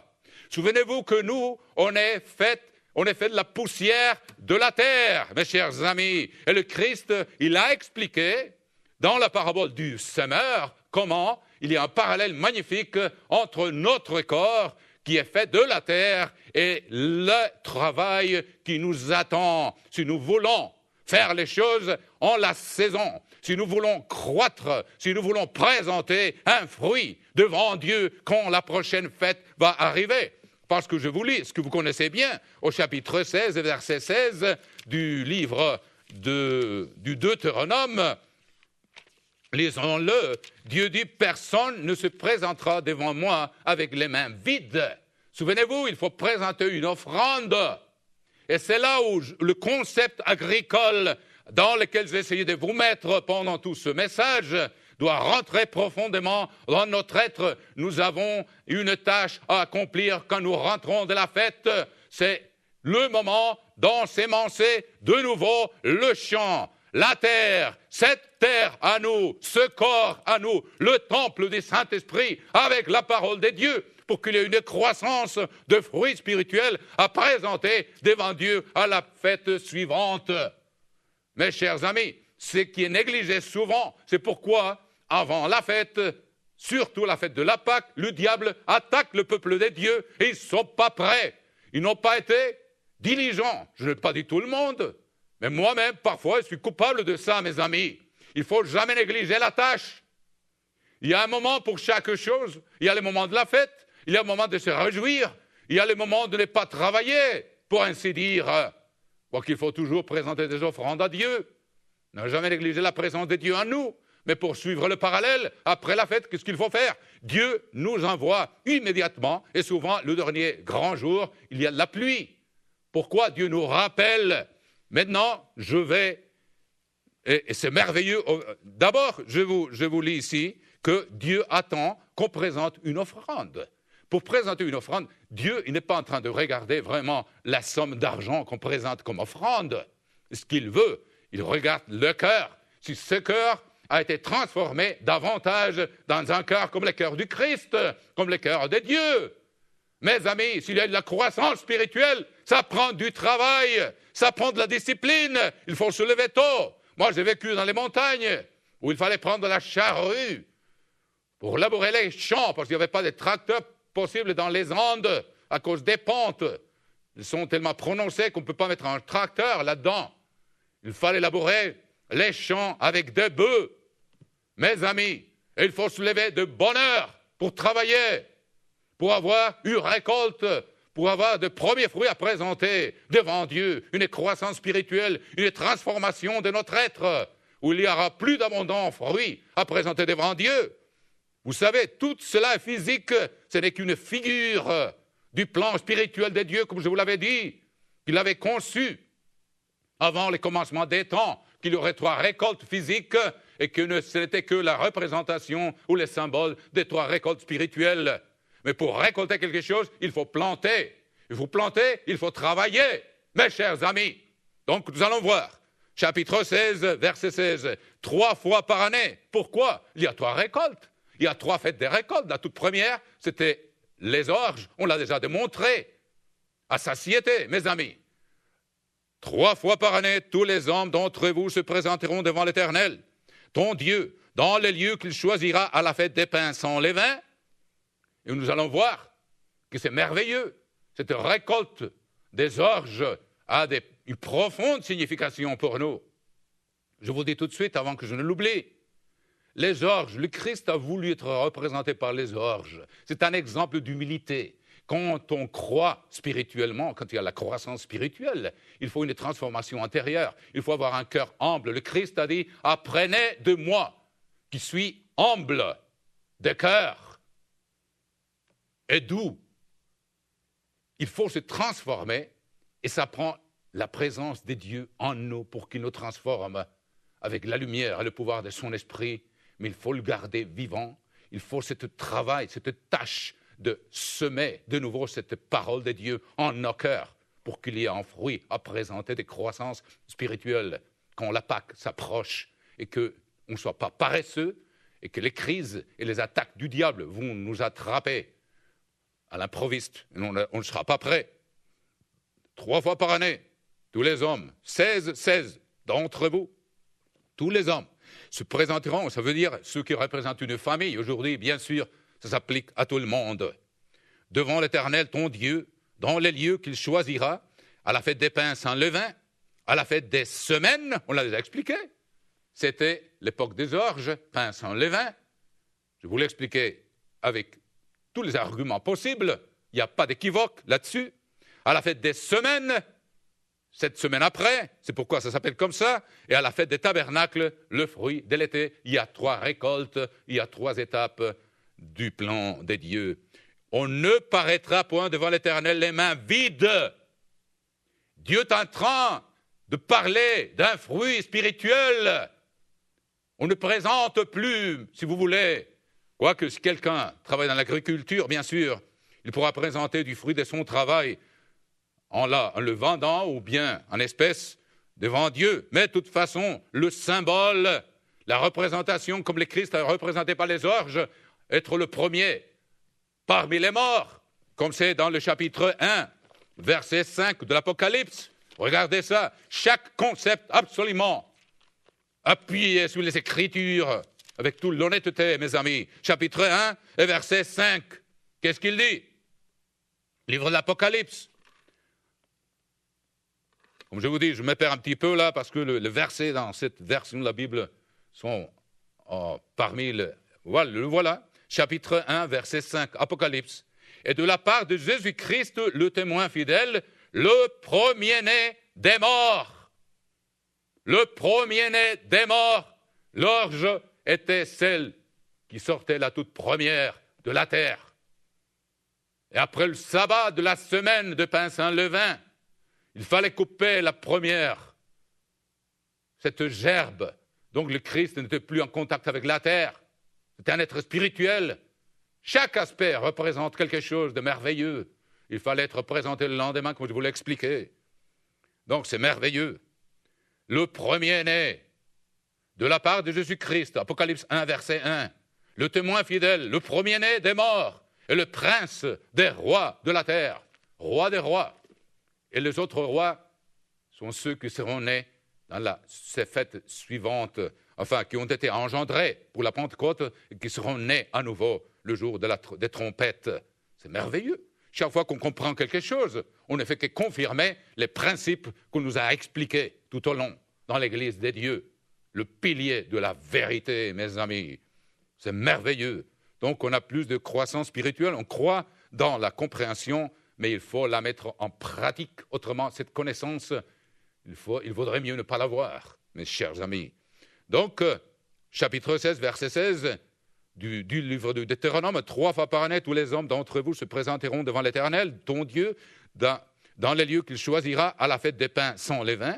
Souvenez-vous que nous, on est fait de la poussière de la terre, mes chers amis. Et le Christ, il a expliqué dans la parabole du semeur comment il y a un parallèle magnifique entre notre corps qui est fait de la terre et le travail qui nous attend. Si nous voulons faire les choses en la saison, si nous voulons croître, si nous voulons présenter un fruit devant Dieu quand la prochaine fête va arriver. Parce que je vous lis ce que vous connaissez bien, au chapitre 16, verset 16 du livre du Deutéronome, lisons-le, Dieu dit, personne ne se présentera devant moi avec les mains vides. Souvenez-vous, il faut présenter une offrande. Et c'est là où le concept agricole dans lequel j'ai essayé de vous mettre pendant tout ce message doit rentrer profondément dans notre être. Nous avons une tâche à accomplir quand nous rentrons de la fête. C'est le moment d'ensemencer de nouveau le champ, la terre, cette terre à nous, ce corps à nous, le temple du Saint-Esprit avec la parole de Dieu, pour qu'il y ait une croissance de fruits spirituels à présenter devant Dieu à la fête suivante. Mes chers amis, ce qui est négligé souvent, c'est pourquoi, avant la fête, surtout la fête de la Pâque, le diable attaque le peuple de Dieu et ils ne sont pas prêts. Ils n'ont pas été diligents. Je n'ai pas dit tout le monde, mais moi-même, parfois, je suis coupable de ça, mes amis. Il ne faut jamais négliger la tâche. Il y a un moment pour chaque chose. Il y a le moment de la fête, il y a le moment de se réjouir, il y a le moment de ne pas travailler, pour ainsi dire. Donc il faut toujours présenter des offrandes à Dieu. Ne jamais négliger la présence de Dieu en nous. Mais pour suivre le parallèle, après la fête, qu'est-ce qu'il faut faire? Dieu nous envoie immédiatement, et souvent le dernier grand jour, il y a de la pluie. Pourquoi Dieu nous rappelle? Maintenant, je vais, et c'est merveilleux, d'abord, je vous lis ici que Dieu attend qu'on présente une offrande. Pour présenter une offrande, Dieu il n'est pas en train de regarder vraiment la somme d'argent qu'on présente comme offrande. Ce qu'il veut, il regarde le cœur. Si ce cœur a été transformé davantage dans un cœur comme le cœur du Christ, comme le cœur de Dieu. Mes amis, s'il y a de la croissance spirituelle, ça prend du travail, ça prend de la discipline, il faut se lever tôt. Moi, j'ai vécu dans les montagnes où il fallait prendre la charrue pour labourer les champs, parce qu'il n'y avait pas de tracteurs possibles dans les Andes à cause des pentes. Ils sont tellement prononcés qu'on ne peut pas mettre un tracteur là-dedans. Il fallait labourer les champs avec des bœufs. Mes amis, il faut se lever de bonne heure pour travailler, pour avoir une récolte, pour avoir de premiers fruits à présenter devant Dieu, une croissance spirituelle, une transformation de notre être, où il y aura plus d'abondants fruits à présenter devant Dieu. Vous savez, tout cela est physique, ce n'est qu'une figure du plan spirituel de Dieu, comme je vous l'avais dit, qu'il avait conçu avant le commencement des temps, qu'il y aurait 3 récoltes physiques et que ce n'était que la représentation ou le symbole des 3 récoltes spirituelles. Mais pour récolter quelque chose, il faut planter. Il faut planter, il faut travailler, mes chers amis. Donc nous allons voir, chapitre 16, verset 16, 3 fois par année. Pourquoi? Il y a 3 récoltes. Il y a 3 fêtes des récoltes. La toute première, c'était les orges. On l'a déjà démontré à satiété, mes amis. 3 fois par année, tous les hommes d'entre vous se présenteront devant l'Éternel, ton Dieu, dans les lieux qu'il choisira à la fête des pains sans levain. Et nous allons voir que c'est merveilleux, cette récolte des orges a une profonde signification pour nous. Je vous dis tout de suite, avant que je ne l'oublie, les orges, le Christ a voulu être représenté par les orges. C'est un exemple d'humilité. Quand on croit spirituellement, quand il y a la croissance spirituelle, il faut une transformation intérieure. Il faut avoir un cœur humble. Le Christ a dit « Apprenez de moi, qui suis humble de cœur et doux ». Il faut se transformer et ça prend la présence de Dieu en nous pour qu'il nous transforme avec la lumière et le pouvoir de son esprit. Mais il faut le garder vivant. Il faut ce travail, cette tâche de semer de nouveau cette parole de Dieu en nos cœurs pour qu'il y ait un fruit à présenter des croissances spirituelles quand la Pâque s'approche et qu'on ne soit pas paresseux et que les crises et les attaques du diable vont nous attraper à l'improviste. On ne sera pas prêt. 3 fois par année, tous les hommes, 16 d'entre vous, tous les hommes, se présenteront, ça veut dire ceux qui représentent une famille. Aujourd'hui, bien sûr, ça s'applique à tout le monde. Devant l'Éternel, ton Dieu, dans les lieux qu'il choisira, à la fête des pains sans levain, à la fête des semaines, on l'a déjà expliqué, c'était l'époque des orges, pains sans levain. Je vous l'ai expliqué avec tous les arguments possibles, il n'y a pas d'équivoque là-dessus. À la fête des semaines, 7 semaines après, c'est pourquoi ça s'appelle comme ça, et à la fête des tabernacles, le fruit de l'été, il y a 3 récoltes, il y a 3 étapes du plan des dieux. On ne paraîtra point devant l'Éternel les mains vides. Dieu est en train de parler d'un fruit spirituel. On ne présente plus, si vous voulez, quoique si quelqu'un travaille dans l'agriculture, bien sûr, il pourra présenter du fruit de son travail en le vendant ou bien en espèces devant Dieu. Mais de toute façon, le symbole, la représentation, comme le Christ a représenté par les orges, être le premier parmi les morts, comme c'est dans le chapitre 1, verset 5 de l'Apocalypse. Regardez ça, chaque concept absolument appuyé sur les Écritures, avec toute l'honnêteté, mes amis. Chapitre 1 et verset 5, qu'est-ce qu'il dit? Livre de l'Apocalypse. Comme je vous dis, je me perds un petit peu là, parce que le verset dans cette version de la Bible sont parmi le voilà. Chapitre 1, verset 5, Apocalypse. Et de la part de Jésus-Christ, le témoin fidèle, le premier-né des morts. Le premier-né des morts, l'orge était celle qui sortait la toute première de la terre. Et après le sabbat de la semaine de pain sans levain, il fallait couper la première, cette gerbe. Donc le Christ n'était plus en contact avec la terre. C'était un être spirituel. Chaque aspect représente quelque chose de merveilleux. Il fallait être représenté le lendemain, comme je vous l'ai expliqué. Donc c'est merveilleux. Le premier-né, de la part de Jésus-Christ, Apocalypse 1, verset 1, le témoin fidèle, le premier-né des morts, et le prince des rois de la terre, roi des rois. Et les autres rois sont ceux qui seront nés dans ces fêtes suivantes, enfin, qui ont été engendrés pour la Pentecôte et qui seront nés à nouveau le jour des trompettes. C'est merveilleux. Chaque fois qu'on comprend quelque chose, on ne fait que confirmer les principes qu'on nous a expliqués tout au long dans l'Église des dieux. Le pilier de la vérité, mes amis. C'est merveilleux. Donc, on a plus de croissance spirituelle. On croit dans la compréhension, mais il faut la mettre en pratique. Autrement, cette connaissance, il vaudrait mieux ne pas l'avoir, mes chers amis. Donc, chapitre 16, verset 16 du livre de Deutéronome, 3 fois par année, tous les hommes d'entre vous se présenteront devant l'Éternel, ton Dieu, dans les lieux qu'il choisira à la fête des pains sans levain.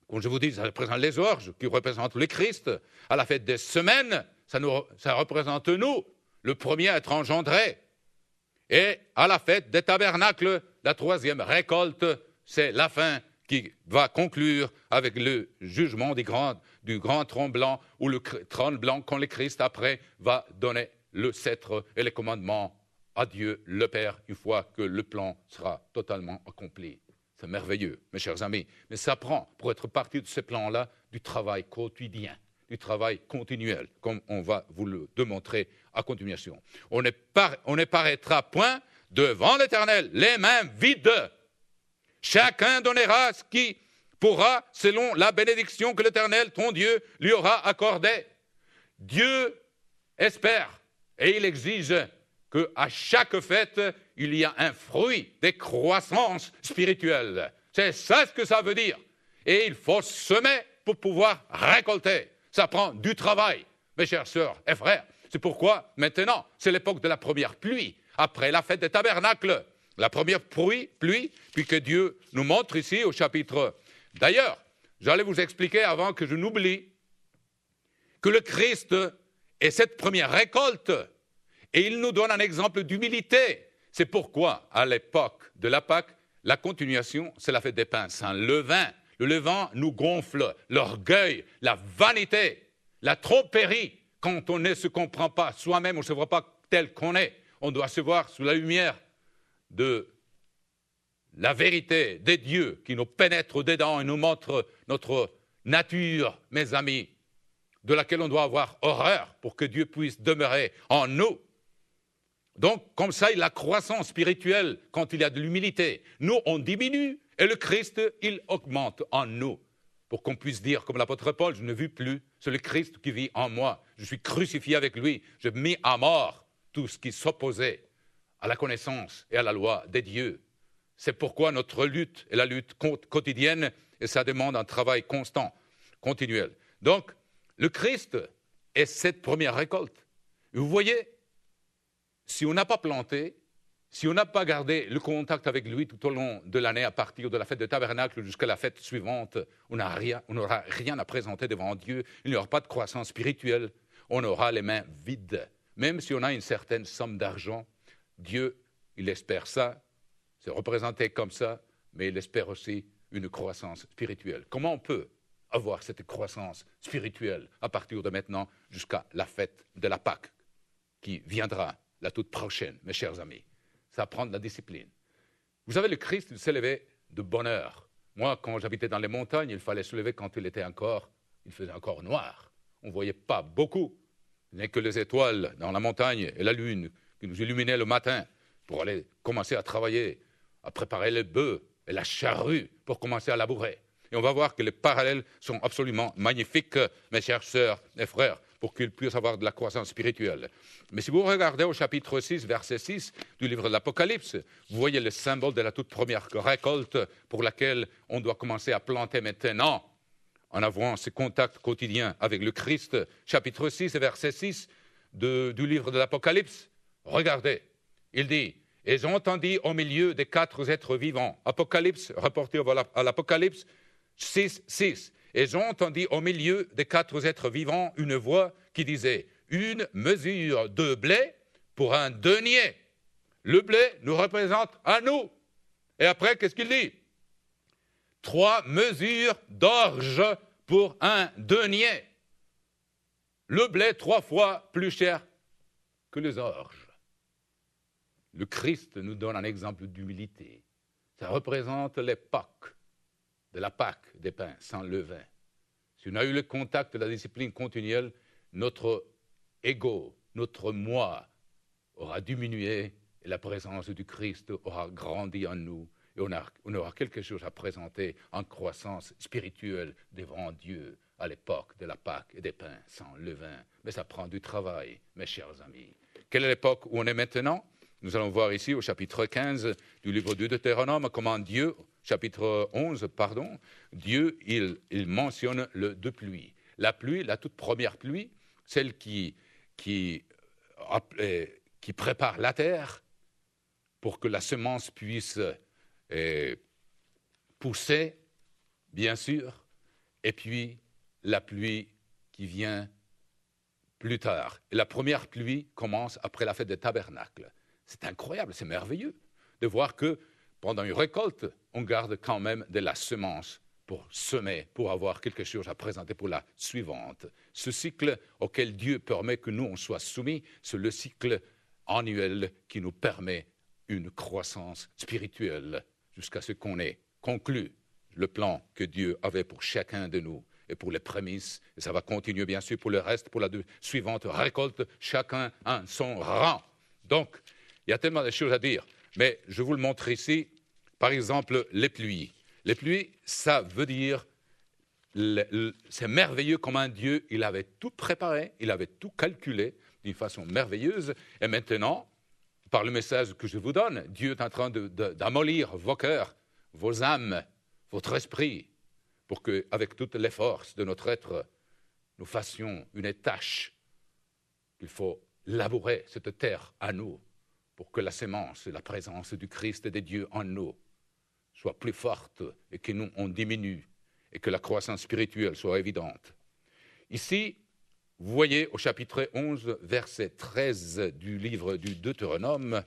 Comme je vous dis, ça représente les orges, qui représentent le Christ. À la fête des semaines, ça représente nous, le premier à être engendré. Et à la fête des tabernacles, la 3e récolte, c'est la fin qui va conclure avec le jugement du grand trône blanc, ou le trône blanc quand le Christ, après, va donner le sceptre et les commandements à Dieu, le Père, une fois que le plan sera totalement accompli. C'est merveilleux, mes chers amis. Mais ça prend, pour être parti de ce plan-là, du travail quotidien, du travail continuel, comme on va vous le démontrer à continuation. On ne paraîtra point devant l'Éternel, les mains vides. Chacun donnera ce qui pourra selon la bénédiction que l'Éternel, ton Dieu, lui aura accordée. Dieu espère et il exige qu'à chaque fête, il y a un fruit des croissances spirituelles. C'est ça ce que ça veut dire. Et il faut semer pour pouvoir récolter. Ça prend du travail, mes chères sœurs et frères. C'est pourquoi maintenant, c'est l'époque de la première pluie, après la fête des tabernacles. La première pluie, puis que Dieu nous montre ici au chapitre. D'ailleurs, j'allais vous expliquer avant que je n'oublie que le Christ est cette première récolte et il nous donne un exemple d'humilité. C'est pourquoi, à l'époque de la Pâque, la continuation, c'est la fête des pains sans levain. Le levain nous gonfle l'orgueil, la vanité, la tromperie. Quand on ne se comprend pas soi-même, on ne se voit pas tel qu'on est. On doit se voir sous la lumière de la vérité des dieux qui nous pénètre dedans et nous montre notre nature, mes amis, de laquelle on doit avoir horreur pour que Dieu puisse demeurer en nous. Donc, comme ça, il y a la croissance spirituelle quand il y a de l'humilité. Nous, on diminue et le Christ, il augmente en nous. Pour qu'on puisse dire, comme l'apôtre Paul, je ne vis plus, c'est le Christ qui vit en moi. Je suis crucifié avec lui, je mis à mort tout ce qui s'opposait à la connaissance et à la loi des dieux. C'est pourquoi notre lutte est la lutte quotidienne et ça demande un travail constant, continuel. Donc, le Christ est cette première récolte. Et vous voyez, si on n'a pas planté, si on n'a pas gardé le contact avec lui tout au long de l'année, à partir de la fête de Tabernacle jusqu'à la fête suivante, on n'aura rien à présenter devant Dieu, il n'y aura pas de croissance spirituelle, on aura les mains vides. Même si on a une certaine somme d'argent, Dieu, il espère ça, c'est représenté comme ça, mais il espère aussi une croissance spirituelle. Comment on peut avoir cette croissance spirituelle à partir de maintenant jusqu'à la fête de la Pâque qui viendra, la toute prochaine, mes chers amis? Ça prend de la discipline. Vous savez, le Christ, il s'est levé de bonne heure. Moi, quand j'habitais dans les montagnes, il fallait se lever quand il faisait encore noir. On ne voyait pas beaucoup. Il n'y a que les étoiles dans la montagne et la lune qui nous illuminaient le matin pour aller commencer à travailler, à préparer les bœufs et la charrue pour commencer à labourer. Et on va voir que les parallèles sont absolument magnifiques, mes chères sœurs et frères, pour qu'ils puissent avoir de la croissance spirituelle. Mais si vous regardez au chapitre 6, verset 6 du livre de l'Apocalypse, vous voyez le symbole de la toute première récolte pour laquelle on doit commencer à planter maintenant, en avoir ce contact quotidien avec le Christ. Chapitre 6, verset 6 du livre de l'Apocalypse. Regardez, il dit « Et j'entendis au milieu des 4 êtres vivants ». Apocalypse, rapporté à l'Apocalypse 6, 6. Et j'entendis au milieu des 4 êtres vivants une voix qui disait « Une mesure de blé pour un denier ». Le blé nous représente à nous. Et après, qu'est-ce qu'il dit? 3 mesures d'orge pour un denier. Le blé 3 fois plus cher que les orges. Le Christ nous donne un exemple d'humilité. Ça représente l'époque de la Pâque des pains sans levain. Si on a eu le contact de la discipline continuelle, notre ego, notre moi aura diminué et la présence du Christ aura grandi en nous. Et on aura quelque chose à présenter en croissance spirituelle devant Dieu à l'époque de la Pâque et des pains sans levain. Mais ça prend du travail, mes chers amis. Quelle est l'époque où on est maintenant? Nous allons voir ici au chapitre 15 du livre du Deutéronome comment Dieu, chapitre 11, pardon, Dieu, il mentionne le deux pluies. La pluie, la toute première pluie, celle qui prépare la terre pour que la semence puisse pousser, bien sûr, et puis la pluie qui vient plus tard. Et la première pluie commence après la fête des tabernacles. C'est incroyable, c'est merveilleux de voir que pendant une récolte, on garde quand même de la semence pour semer, pour avoir quelque chose à présenter pour la suivante. Ce cycle auquel Dieu permet que nous, on soit soumis, c'est le cycle annuel qui nous permet une croissance spirituelle jusqu'à ce qu'on ait conclu le plan que Dieu avait pour chacun de nous et pour les prémices. Et ça va continuer, bien sûr, pour le reste, pour la suivante récolte, chacun en son rang. Donc, il y a tellement de choses à dire. mais je vous le montre ici. Par exemple, les pluies. Les pluies, ça veut dire, c'est merveilleux comme un Dieu, il avait tout préparé, il avait tout calculé d'une façon merveilleuse. Et maintenant, par le message que je vous donne, Dieu est en train d'amollir vos cœurs, vos âmes, votre esprit, pour qu'avec toutes les forces de notre être, nous fassions une tâche. Il faut labourer cette terre à nous pour que la sémence, la présence du Christ et de Dieu en nous soit plus forte et que nous, on diminue et que la croissance spirituelle soit évidente. Ici, vous voyez au chapitre 11, verset 13 du livre du Deutéronome,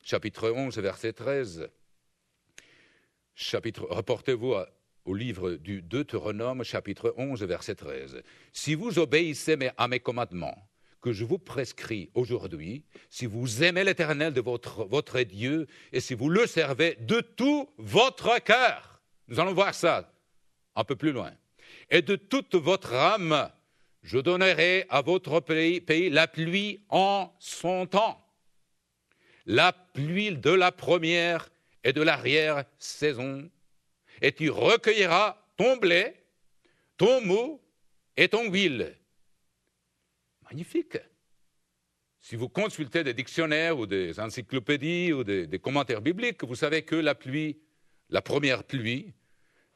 chapitre 11, verset 13, reportez-vous au livre du Deutéronome, chapitre 11, verset 13. « Si vous obéissez à mes commandements, que je vous prescris aujourd'hui, si vous aimez l'Éternel de votre Dieu, et si vous le servez de tout votre cœur. » Nous allons voir ça un peu plus loin. « Et de toute votre âme, je donnerai à votre pays la pluie en son temps, la pluie de la première et de l'arrière-saison, et tu recueilleras ton blé, ton mou et ton huile. » Magnifique. Si vous consultez des dictionnaires ou des encyclopédies ou des commentaires bibliques, vous savez que la pluie, la première pluie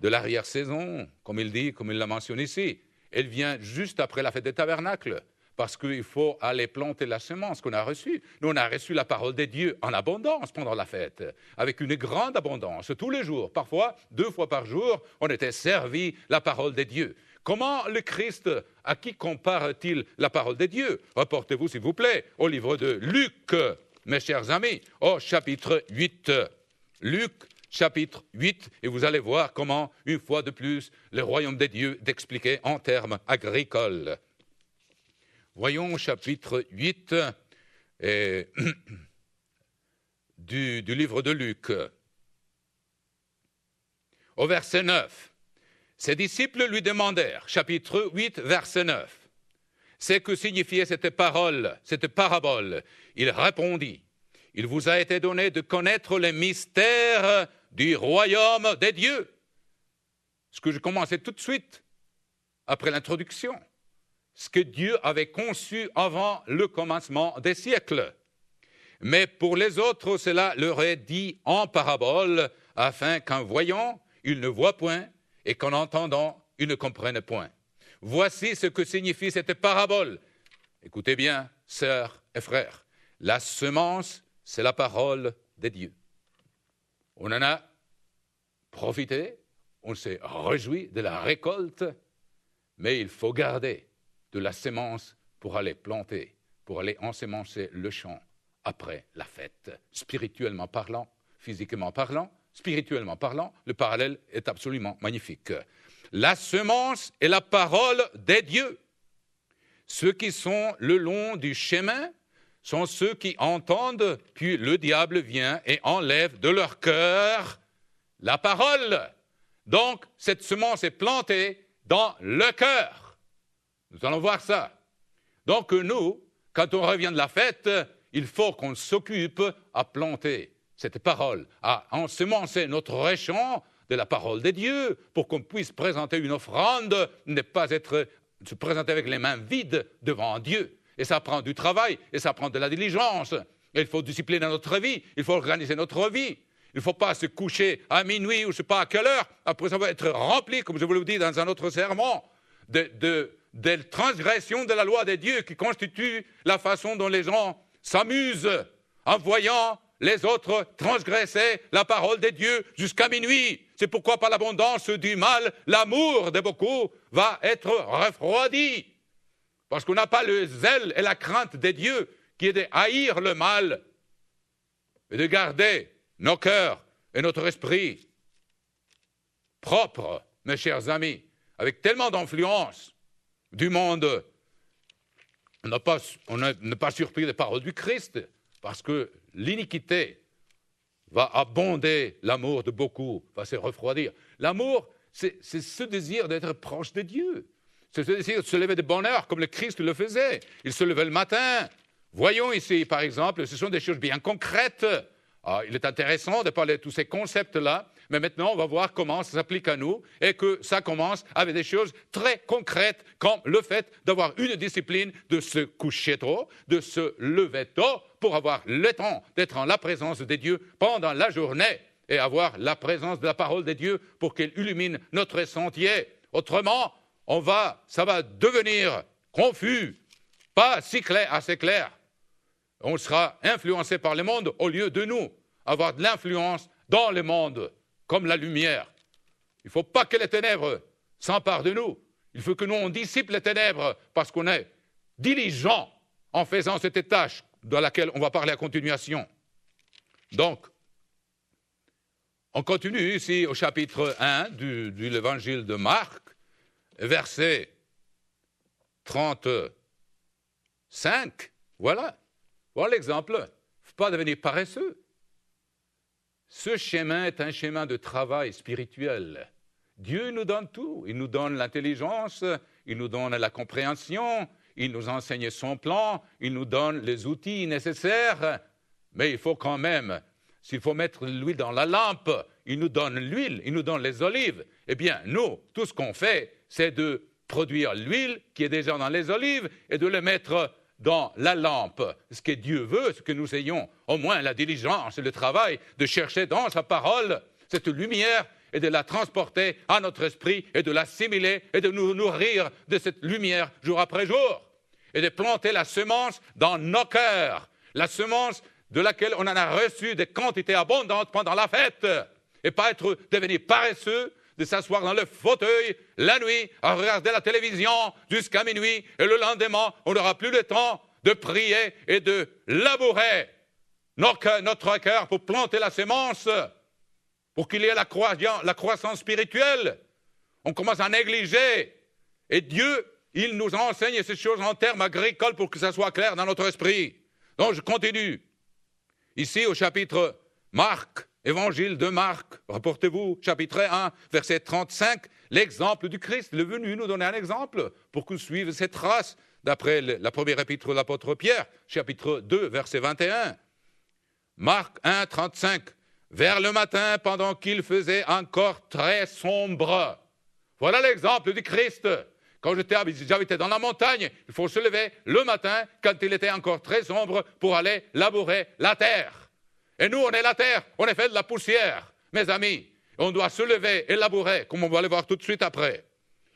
de l'arrière-saison, comme il l'a mentionné ici, elle vient juste après la fête des tabernacles, parce qu'il faut aller planter la semence qu'on a reçue. Nous, on a reçu la parole de Dieu en abondance pendant la fête, avec une grande abondance, tous les jours, parfois 2 fois par jour, on était servi la parole de Dieu. Comment le Christ, à qui compare-t-il la parole de Dieu? Reportez-vous, s'il vous plaît, au livre de Luc, mes chers amis, au chapitre 8. Luc, chapitre 8, et vous allez voir comment, une fois de plus, le royaume de Dieu est expliqué en termes agricoles. Voyons chapitre 8 du livre de Luc. Au verset 9. Ses disciples lui demandèrent, chapitre 8, verset 9, c'est que signifiait cette parole, cette parabole. Il répondit, il vous a été donné de connaître les mystères du royaume des dieux. Ce que je commençais tout de suite, après l'introduction, ce que Dieu avait conçu avant le commencement des siècles. Mais pour les autres, cela leur est dit en parabole, afin qu'en voyant, ils ne voient point, et qu'en entendant, ils ne comprennent point. Voici ce que signifie cette parabole. Écoutez bien, sœurs et frères, la semence, c'est la parole de Dieu. On en a profité, on s'est réjoui de la récolte, mais il faut garder de la semence pour aller planter, pour aller ensemencer le champ après la fête, spirituellement parlant, physiquement parlant. Spirituellement parlant, le parallèle est absolument magnifique. La semence est la parole des dieux. Ceux qui sont le long du chemin sont ceux qui entendent, puis le diable vient et enlève de leur cœur la parole. Donc, cette semence est plantée dans le cœur. Nous allons voir ça. Donc, nous, quand on revient de la fête, il faut qu'on s'occupe à planter cette parole, à ensemencer notre champ de la parole de Dieu, pour qu'on puisse présenter une offrande, ne pas se présenter avec les mains vides devant Dieu. Et ça prend du travail, et ça prend de la diligence. Et il faut discipliner notre vie, il faut organiser notre vie. Il ne faut pas se coucher à minuit ou je ne sais pas à quelle heure, après ça va être rempli, comme je vous le dis dans un autre sermon, de transgression de la loi de Dieu qui constitue la façon dont les gens s'amusent en voyant les autres transgresser la parole de Dieu jusqu'à minuit. C'est pourquoi par l'abondance du mal, l'amour de beaucoup va être refroidi. Parce qu'on n'a pas le zèle et la crainte de Dieu qui est de haïr le mal et de garder nos cœurs et notre esprit propres, mes chers amis, avec tellement d'influence du monde. On n'est pas surpris des paroles du Christ, parce que l'iniquité va abonder, l'amour de beaucoup va se refroidir. L'amour, c'est ce désir d'être proche de Dieu. C'est ce désir de se lever de bonne heure, comme le Christ le faisait. Il se levait le matin. Voyons ici, par exemple, ce sont des choses bien concrètes. Il est intéressant de parler de tous ces concepts-là, mais maintenant on va voir comment ça s'applique à nous et que ça commence avec des choses très concrètes comme le fait d'avoir une discipline, de se coucher tôt, de se lever tôt pour avoir le temps d'être en la présence de Dieu pendant la journée et avoir la présence de la parole de Dieu pour qu'elle illumine notre sentier. Autrement, ça va devenir confus, pas assez clair. On sera influencé par le monde au lieu de nous avoir de l'influence dans le monde, comme la lumière. Il ne faut pas que les ténèbres s'emparent de nous. Il faut que nous, on dissipe les ténèbres parce qu'on est diligent en faisant cette tâche dans laquelle on va parler à continuation. Donc, on continue ici au chapitre 1 de l'évangile de Marc, verset 35. Voilà l'exemple. Il ne faut pas devenir paresseux. Ce chemin est un chemin de travail spirituel. Dieu nous donne tout. Il nous donne l'intelligence, il nous donne la compréhension, il nous enseigne son plan, il nous donne les outils nécessaires. Mais il faut quand même, s'il faut mettre l'huile dans la lampe, il nous donne l'huile, il nous donne les olives. Eh bien, nous, tout ce qu'on fait, c'est de produire l'huile qui est déjà dans les olives et de le mettre dans la lampe. Ce que Dieu veut, c'est que nous ayons au moins la diligence et le travail de chercher dans sa parole cette lumière et de la transporter à notre esprit et de l'assimiler et de nous nourrir de cette lumière jour après jour et de planter la semence dans nos cœurs, la semence de laquelle on en a reçu des quantités abondantes pendant la fête et pas devenir paresseux, de s'asseoir dans le fauteuil la nuit, à regarder la télévision jusqu'à minuit, et le lendemain, on n'aura plus le temps de prier et de labourer notre cœur pour planter la semence, pour qu'il y ait la croissance spirituelle. On commence à négliger. Et Dieu, il nous enseigne ces choses en termes agricoles pour que ça soit clair dans notre esprit. Donc, je continue. Ici, au chapitre Marc, Évangile de Marc, rapportez-vous, chapitre 1, verset 35, l'exemple du Christ. Il est venu nous donner un exemple pour qu'on suive cette trace, d'après la première épître de l'apôtre Pierre, chapitre 2, verset 21. Marc 1, 35, vers le matin, pendant qu'il faisait encore très sombre. Voilà l'exemple du Christ. Quand j'habitais dans la montagne, il faut se lever le matin, quand il était encore très sombre, pour aller labourer la terre. Et nous, on est la terre, on est fait de la poussière, mes amis. On doit se lever et labourer, comme on va le voir tout de suite après.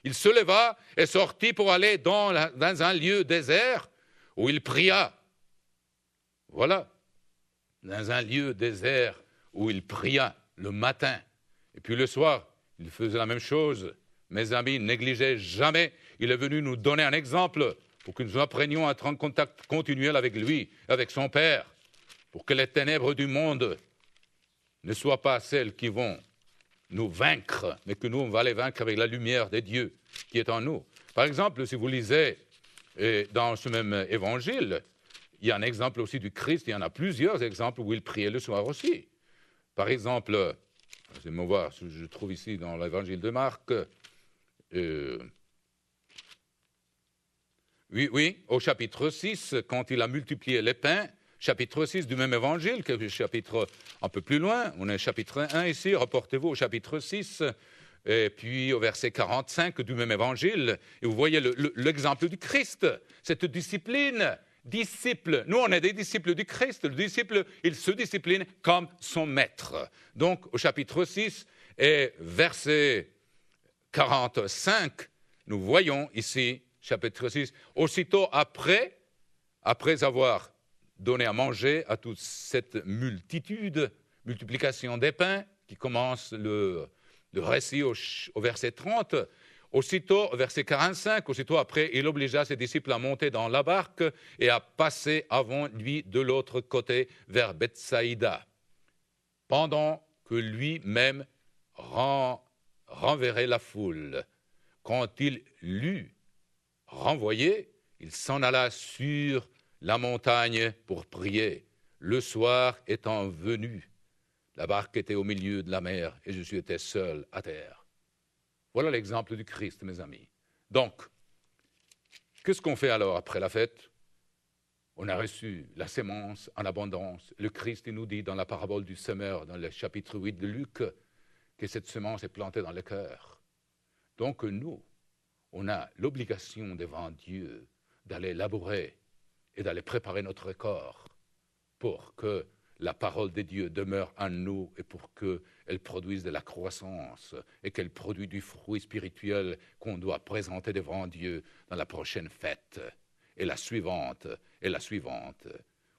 Il se leva et sortit pour aller dans un lieu désert où il pria. Voilà, dans un lieu désert où il pria le matin. Et puis le soir, il faisait la même chose. Mes amis, ne négligez jamais. Il est venu nous donner un exemple pour que nous apprenions à être en contact continuel avec lui, avec son Père, pour que les ténèbres du monde ne soient pas celles qui vont nous vaincre, mais que nous, on va les vaincre avec la lumière de Dieu qui est en nous. Par exemple, si vous lisez dans ce même évangile, il y a un exemple aussi du Christ, il y en a plusieurs exemples où il priait le soir aussi. Par exemple, laissez-moi voir, je trouve ici dans l'évangile de Marc, au chapitre 6, quand il a multiplié les pains, chapitre 6 du même évangile, quelques chapitres un peu plus loin, on est chapitre 1 ici, rapportez-vous au chapitre 6, et puis au verset 45 du même évangile, et vous voyez l'exemple du Christ, cette discipline, disciple. Nous, on est des disciples du Christ, le disciple, il se discipline comme son maître. Donc, au chapitre 6 et verset 45, nous voyons ici, chapitre 6, aussitôt après avoir donné à manger à toute cette multiplication des pains, qui commence le récit au verset 30, aussitôt, verset 45, aussitôt après, il obligea ses disciples à monter dans la barque et à passer avant lui de l'autre côté vers Bethsaïda, pendant que lui-même renverrait la foule. Quand il l'eut renvoyé, il s'en alla sur la montagne pour prier. Le soir étant venu, la barque était au milieu de la mer et Jésus était seul à terre. Voilà l'exemple du Christ, mes amis. Donc, qu'est-ce qu'on fait alors après la fête? On a reçu la sémence en abondance. Le Christ il nous dit dans la parabole du semeur, dans le chapitre 8 de Luc, que cette semence est plantée dans le cœur. Donc nous, on a l'obligation devant Dieu d'aller labourer et d'aller préparer notre corps pour que la parole de Dieu demeure en nous et pour qu'elle produise de la croissance et qu'elle produise du fruit spirituel qu'on doit présenter devant Dieu dans la prochaine fête et la suivante et la suivante.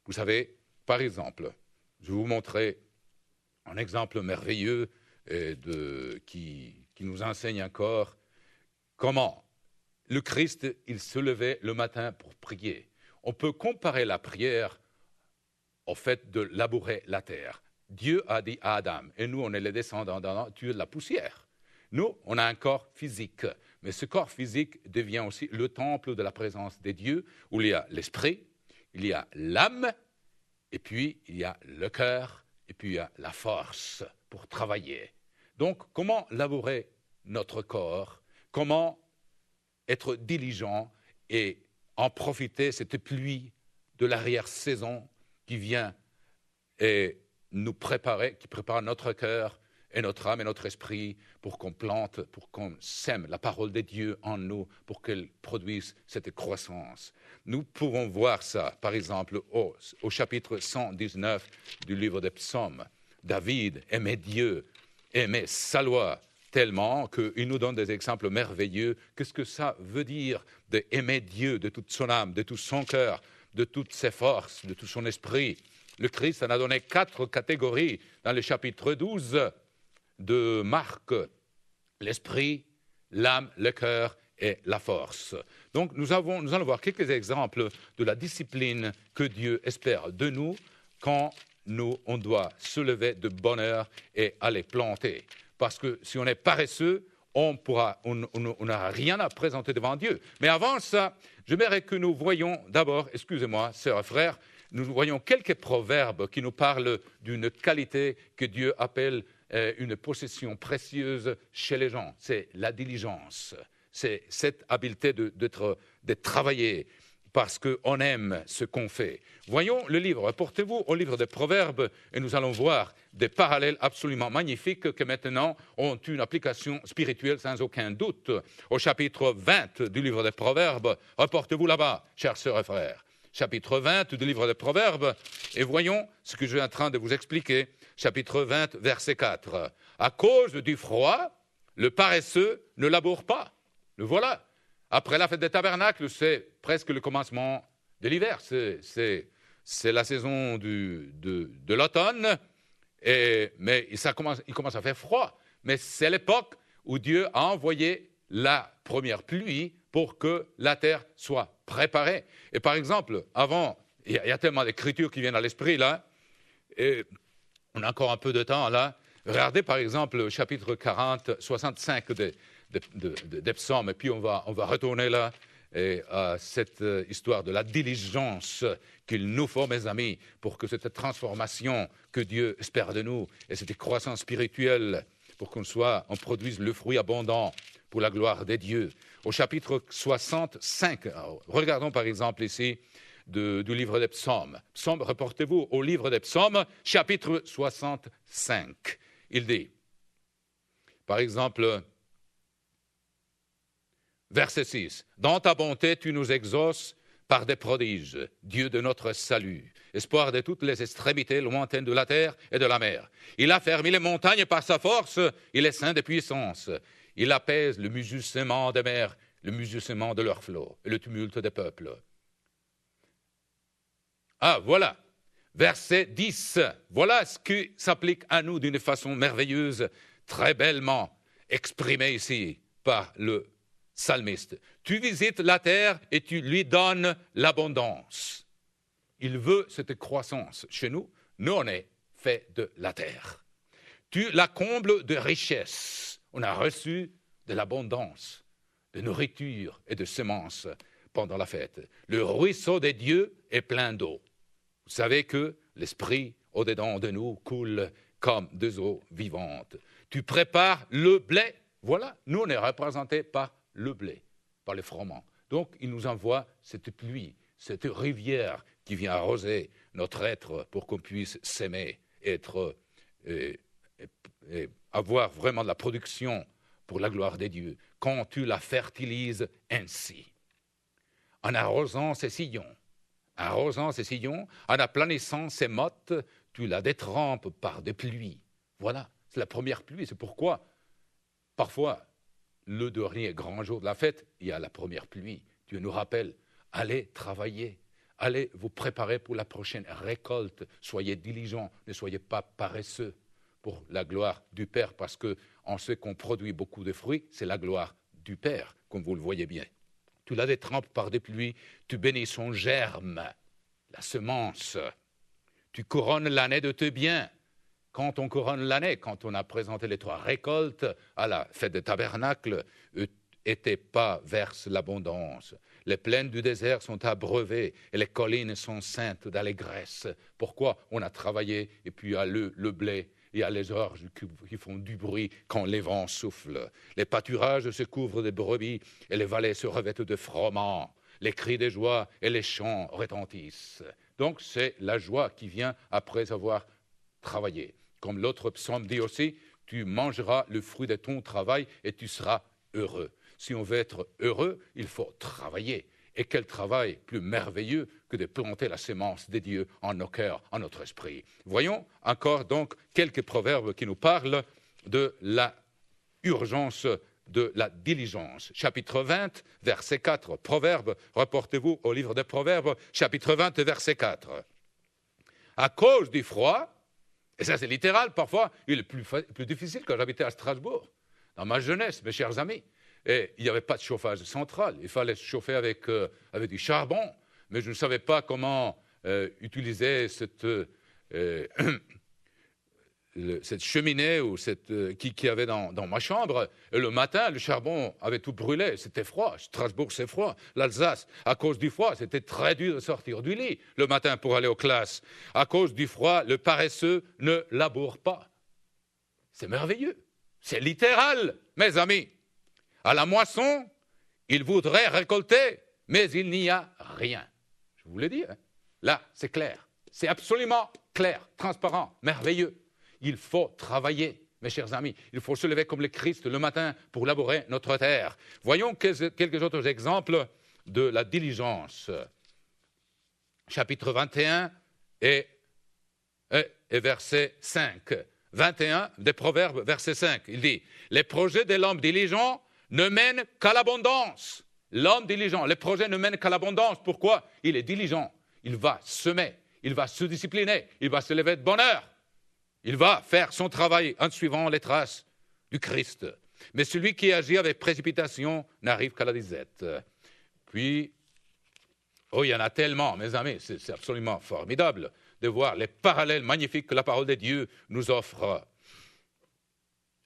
Vous savez, par exemple, je vais vous montrer un exemple merveilleux qui nous enseigne encore comment le Christ, il se levait le matin pour prier. On peut comparer la prière au fait de labourer la terre. Dieu a dit à Adam, et nous, on est les descendants d'Adam, tu es de la poussière. Nous, on a un corps physique, mais ce corps physique devient aussi le temple de la présence de Dieu, où il y a l'esprit, il y a l'âme, et puis il y a le cœur, et puis il y a la force pour travailler. Donc, comment labourer notre corps? Comment être diligent et en profiter cette pluie de l'arrière-saison qui vient et nous préparer, qui prépare notre cœur et notre âme et notre esprit pour qu'on plante, pour qu'on sème la parole de Dieu en nous, pour qu'elle produise cette croissance. Nous pouvons voir ça, par exemple, au chapitre 119 du livre des Psaumes. David aimait Dieu, aimait sa loi tellement qu'il nous donne des exemples merveilleux. Qu'est-ce que ça veut dire d'aimer Dieu de toute son âme, de tout son cœur, de toutes ses forces, de tout son esprit? Le Christ en a donné 4 catégories dans le chapitre 12 de Marc: l'esprit, l'âme, le cœur et la force. Donc nous allons voir quelques exemples de la discipline que Dieu espère de nous quand on doit se lever de bonne heure et aller planter. Parce que si on est paresseux, on n'a rien à présenter devant Dieu. Mais avant ça, j'aimerais que nous voyions d'abord, excusez-moi, sœurs et frères, nous voyons quelques proverbes qui nous parlent d'une qualité que Dieu appelle une possession précieuse chez les gens. C'est la diligence. C'est cette habileté de travailler parce qu'on aime ce qu'on fait. Voyons le livre. Portez-vous au livre des Proverbes et nous allons voir des parallèles absolument magnifiques qui maintenant ont une application spirituelle sans aucun doute. Au chapitre 20 du livre des Proverbes, reportez-vous là-bas, chers sœurs et frères. Chapitre 20 du livre des Proverbes, et voyons ce que je suis en train de vous expliquer. Chapitre 20, verset 4. À cause du froid, le paresseux ne laboure pas. Le voilà. Après la fête des tabernacles, c'est presque le commencement de l'hiver. C'est la saison de l'automne, mais il commence à faire froid. Mais c'est l'époque où Dieu a envoyé la première pluie pour que la terre soit préparée. Et par exemple, avant, il y a tellement d'écritures qui viennent à l'esprit là, et on a encore un peu de temps là. Regardez par exemple le chapitre 40, 65 des psaumes, et puis on va retourner là à cette histoire de la diligence qu'il nous faut, mes amis, pour que cette transformation que Dieu espère de nous et cette croissance spirituelle, pour on produise le fruit abondant pour la gloire de Dieu. Au chapitre 65, regardons par exemple ici du livre des psaumes. Reportez-vous au livre des psaumes, chapitre 65. Il dit, par exemple, verset 6, « Dans ta bonté, tu nous exauces par des prodiges, Dieu de notre salut, espoir de toutes les extrémités lointaines de la terre et de la mer. Il a fermé les montagnes par sa force, il est saint de puissance. Il apaise le mugissement des mers, le mugissement de leurs flots et le tumulte des peuples. » Ah, voilà, verset 10. Voilà ce qui s'applique à nous d'une façon merveilleuse, très bellement exprimée ici par le psalmiste. Tu visites la terre et tu lui donnes l'abondance. Il veut cette croissance chez nous. Nous, on est fait de la terre. Tu la combles de richesses. On a reçu de l'abondance, de nourriture et de semences pendant la fête. Le ruisseau des dieux est plein d'eau. Vous savez que l'esprit au-dedans de nous coule comme des eaux vivantes. Tu prépares le blé. Voilà, nous, on est représentés par le blé, par le froment. Donc, il nous envoie cette pluie, cette rivière qui vient arroser notre être pour qu'on puisse s'aimer, être, et avoir vraiment de la production pour la gloire des dieux, quand tu la fertilises ainsi, en arrosant ses sillons, en aplanissant ses mottes, tu la détrempes par des pluies. Voilà, c'est la première pluie, c'est pourquoi, parfois, le dernier grand jour de la fête, il y a la première pluie. Dieu nous rappelle, allez travailler, allez vous préparer pour la prochaine récolte, soyez diligents, ne soyez pas paresseux pour la gloire du Père, parce qu'en ce qu'on produit beaucoup de fruits, c'est la gloire du Père, comme vous le voyez bien. Tu la détrempes par des pluies, tu bénis son germe, la semence, tu couronnes l'année de tes biens. Quand on couronne l'année, quand on a présenté les 3 récoltes à la fête des tabernacles, et tes pas versent l'abondance. Les plaines du désert sont abreuvées et les collines sont ceintes d'allégresse. Pourquoi? On a travaillé et puis il y a le blé, il y a les orges qui font du bruit quand les vents soufflent. Les pâturages se couvrent de brebis et les vallées se revêtent de froment. Les cris de joie et les chants retentissent. Donc c'est la joie qui vient après avoir travaillé. Comme l'autre psaume dit aussi, tu mangeras le fruit de ton travail et tu seras heureux. Si on veut être heureux, il faut travailler. Et quel travail plus merveilleux que de planter la sémence des dieux en nos cœurs, en notre esprit. Voyons encore donc quelques proverbes qui nous parlent de la urgence de la diligence. Chapitre 20, verset 4. Proverbes, reportez-vous au livre des Proverbes, chapitre 20, verset 4. À cause du froid, et ça c'est littéral, parfois il est plus difficile quand j'habitais à Strasbourg, dans ma jeunesse, mes chers amis. Et il n'y avait pas de chauffage central, il fallait se chauffer avec du charbon, mais je ne savais pas comment utiliser cette cheminée ou qu'il y avait dans ma chambre. Et le matin, le charbon avait tout brûlé, c'était froid. Strasbourg, c'est froid. L'Alsace, à cause du froid, c'était très dur de sortir du lit le matin pour aller aux classes. À cause du froid, le paresseux ne laboure pas. C'est merveilleux, c'est littéral, mes amis. À la moisson, il voudrait récolter, mais il n'y a rien. Je vous l'ai dit, hein? Là, c'est clair. C'est absolument clair, transparent, merveilleux. Il faut travailler, mes chers amis. Il faut se lever comme le Christ le matin pour labourer notre terre. Voyons quelques autres exemples de la diligence. Chapitre 21 et verset 5. 21 des Proverbes, verset 5. Il dit « Les projets de l'homme diligent ne mènent qu'à l'abondance. » L'homme diligent, les projets ne mènent qu'à l'abondance. Pourquoi? Il est diligent. Il va semer, il va se discipliner, il va se lever de bonne heure. Il va faire son travail en suivant les traces du Christ. Mais celui qui agit avec précipitation n'arrive qu'à la disette. Puis, il y en a tellement, mes amis, c'est absolument formidable de voir les parallèles magnifiques que la parole de Dieu nous offre.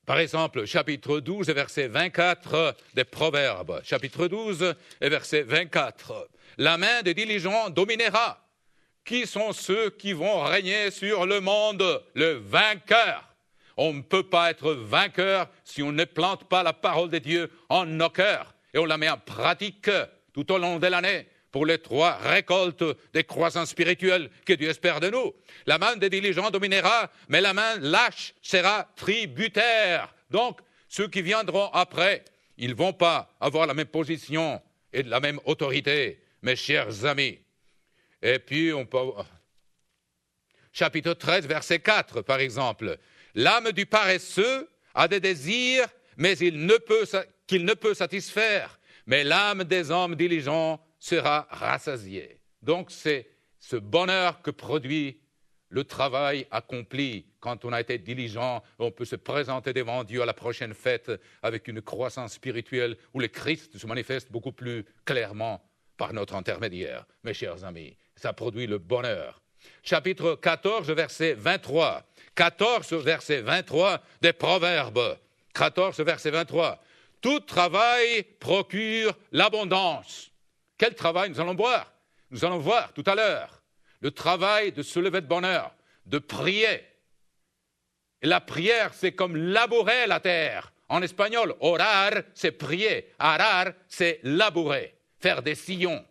Par exemple, chapitre 12 et verset 24 des Proverbes. Chapitre 12 et verset 24. La main des diligents dominera. Qui sont ceux qui vont régner sur le monde? Le vainqueur. On ne peut pas être vainqueur si on ne plante pas la parole de Dieu en nos cœurs. Et on la met en pratique tout au long de l'année pour les 3 récoltes des croissances spirituelles que Dieu espère de nous. La main des diligents dominera, mais la main lâche sera tributaire. Donc, ceux qui viendront après, ils ne vont pas avoir la même position et la même autorité, mes chers amis. Et puis, on peut... Chapitre 13, verset 4, par exemple. L'âme du paresseux a des désirs, mais qu'il ne peut satisfaire. Mais l'âme des hommes diligents sera rassasiée. Donc, c'est ce bonheur que produit le travail accompli. Quand on a été diligent, on peut se présenter devant Dieu à la prochaine fête avec une croissance spirituelle où le Christ se manifeste beaucoup plus clairement par notre intermédiaire. Mes chers amis, ça produit le bonheur. Chapitre 14, verset 23. 14, verset 23 des Proverbes. 14, verset 23. Tout travail procure l'abondance. Quel travail nous allons voir? Nous allons voir tout à l'heure. Le travail de se lever de bonne heure, de prier. Et la prière, c'est comme labourer la terre. En espagnol, orar, c'est prier. Arar, c'est labourer, faire des sillons.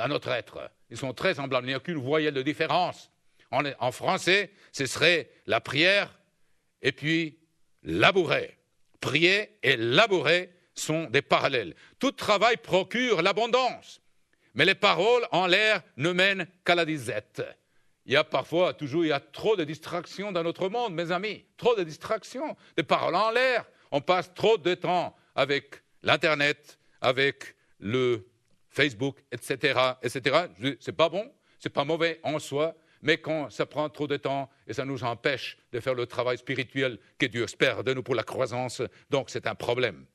dans notre être. Ils sont très semblables, il n'y a qu'une voyelle de différence. En français, ce serait la prière et puis labourer. Prier et labourer sont des parallèles. Tout travail procure l'abondance, mais les paroles en l'air ne mènent qu'à la disette. Il y a trop de distractions dans notre monde, mes amis, trop de distractions, des paroles en l'air. On passe trop de temps avec l'Internet, avec le Facebook, etc., etc. C'est pas bon, c'est pas mauvais en soi, mais quand ça prend trop de temps et ça nous empêche de faire le travail spirituel que Dieu espère de nous pour la croissance, donc c'est un problème.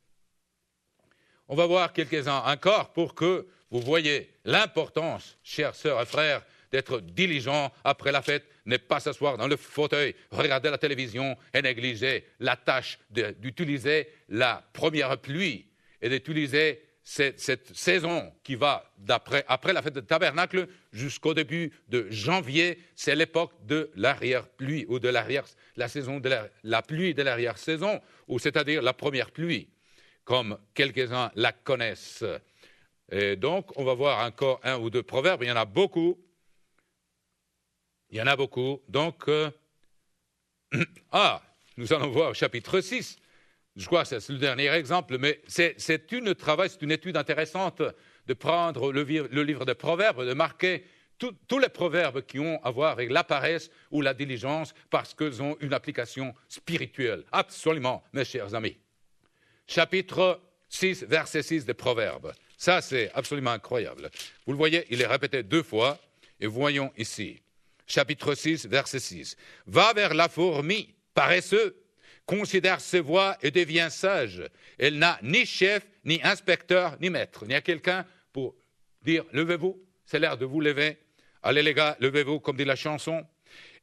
On va voir quelques-uns encore pour que vous voyez l'importance, chères sœurs et frères, d'être diligent après la fête, ne pas s'asseoir dans le fauteuil, regarder la télévision et négliger la tâche d'utiliser la première pluie et d'utiliser cette saison qui va après la fête de tabernacle jusqu'au début de janvier. C'est l'époque de l'arrière-pluie ou de la saison de la pluie de l'arrière-saison, ou c'est-à-dire la première pluie, comme quelques-uns la connaissent. Et donc, on va voir encore un ou deux proverbes, il y en a beaucoup. Donc, nous allons voir au chapitre 6. Je crois que c'est le dernier exemple, mais c'est une étude intéressante de prendre le livre des Proverbes, de marquer tous les proverbes qui ont à voir avec la paresse ou la diligence, parce qu'ils ont une application spirituelle. Absolument, mes chers amis. Chapitre 6, verset 6 des Proverbes. Ça, c'est absolument incroyable. Vous le voyez, il est répété 2 fois, et voyons ici. Chapitre 6, verset 6. « Va vers la fourmi, paresseux, considère ses voies et devient sage. Elle n'a ni chef, ni inspecteur, ni maître. » Il y a quelqu'un pour dire « Levez-vous », c'est l'heure de vous lever. Allez les gars, levez-vous, comme dit la chanson.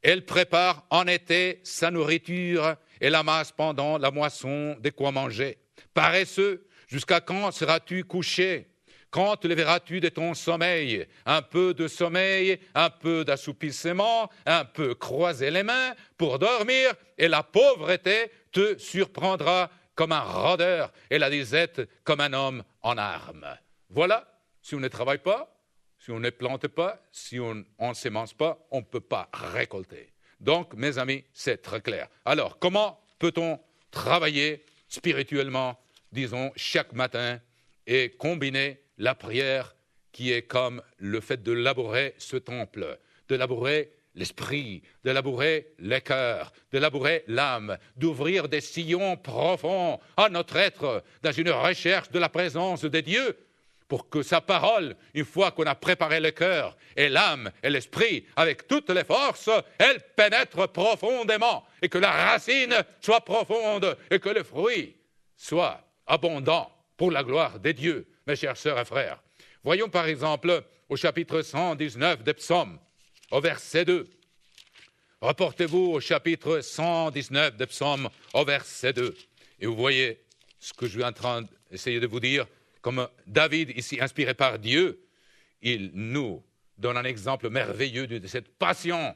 Elle prépare en été sa nourriture et l'amasse pendant la moisson des quoi manger. Paresseux, jusqu'à quand seras-tu couché ? Quand te lèveras-tu de ton sommeil? Un peu de sommeil, un peu d'assoupissement, un peu croiser les mains pour dormir, et la pauvreté te surprendra comme un rôdeur et la disette comme un homme en armes. Voilà, si on ne travaille pas, si on ne plante pas, si on ne s'émence pas, on ne peut pas récolter. Donc, mes amis, c'est très clair. Alors, comment peut-on travailler spirituellement, disons, chaque matin et combiner la prière qui est comme le fait de labourer ce temple, de labourer l'esprit, de labourer les cœurs, de labourer l'âme, d'ouvrir des sillons profonds à notre être dans une recherche de la présence de Dieu pour que sa parole, une fois qu'on a préparé le cœur et l'âme et l'esprit avec toutes les forces, elle pénètre profondément et que la racine soit profonde et que le fruit soit abondant pour la gloire de Dieu. Mes chères sœurs et frères, voyons par exemple au chapitre 119 des psaumes, au verset 2. Reportez-vous au chapitre 119 des psaumes, au verset 2. Et vous voyez ce que je suis en train d'essayer de vous dire, comme David, ici inspiré par Dieu, il nous donne un exemple merveilleux de cette passion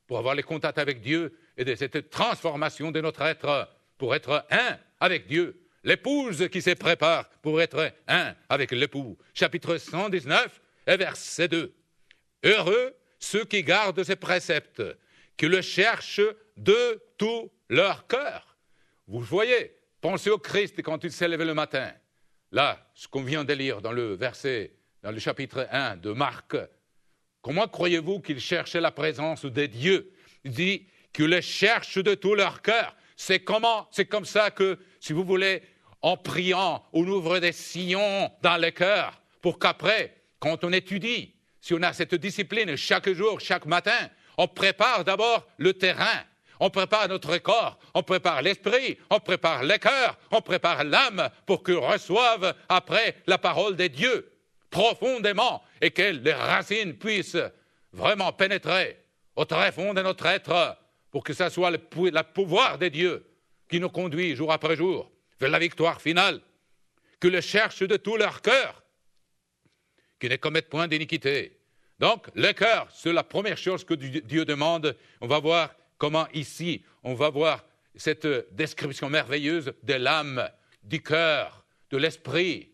pour avoir les contacts avec Dieu et de cette transformation de notre être pour être un avec Dieu. L'épouse qui se prépare pour être un avec l'époux. Chapitre 119 et verset 2. Heureux ceux qui gardent ses préceptes, qui le cherchent de tout leur cœur. Vous voyez, pensez au Christ quand il s'est levé le matin. Là, ce qu'on vient de lire dans le chapitre 1 de Marc. Comment croyez-vous qu'il cherchait la présence de Dieu? Il dit qu'ils le cherchent de tout leur cœur. C'est comme ça que, si vous voulez, en priant, on ouvre des sillons dans le cœur pour qu'après, quand on étudie, si on a cette discipline chaque jour, chaque matin, on prépare d'abord le terrain, on prépare notre corps, on prépare l'esprit, on prépare le cœur, on prépare l'âme pour qu'ils reçoivent après la parole de Dieu profondément et que les racines puissent vraiment pénétrer au très fond de notre être pour que ce soit le pouvoir de Dieu qui nous conduit jour après jour vers la victoire finale, que le cherchent de tout leur cœur, qui ne commettent point d'iniquité. Donc, le cœur, c'est la première chose que Dieu demande. On va voir comment ici, on va voir cette description merveilleuse de l'âme, du cœur, de l'esprit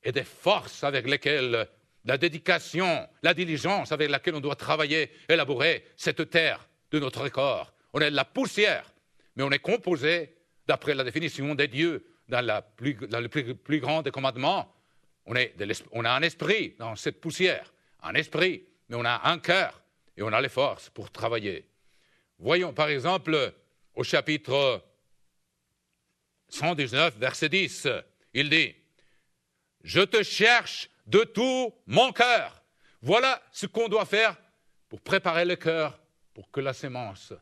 et des forces avec lesquelles la dédication, la diligence avec laquelle on doit travailler, élaborer cette terre de notre corps. On est de la poussière, mais on est composé, d'après la définition des dieux, dans le plus grand des commandements, on a un esprit dans cette poussière, un esprit, mais on a un cœur et on a les forces pour travailler. Voyons par exemple au chapitre 119, verset 10, il dit « Je te cherche de tout mon cœur ». Voilà ce qu'on doit faire pour préparer le cœur, pour que la sémence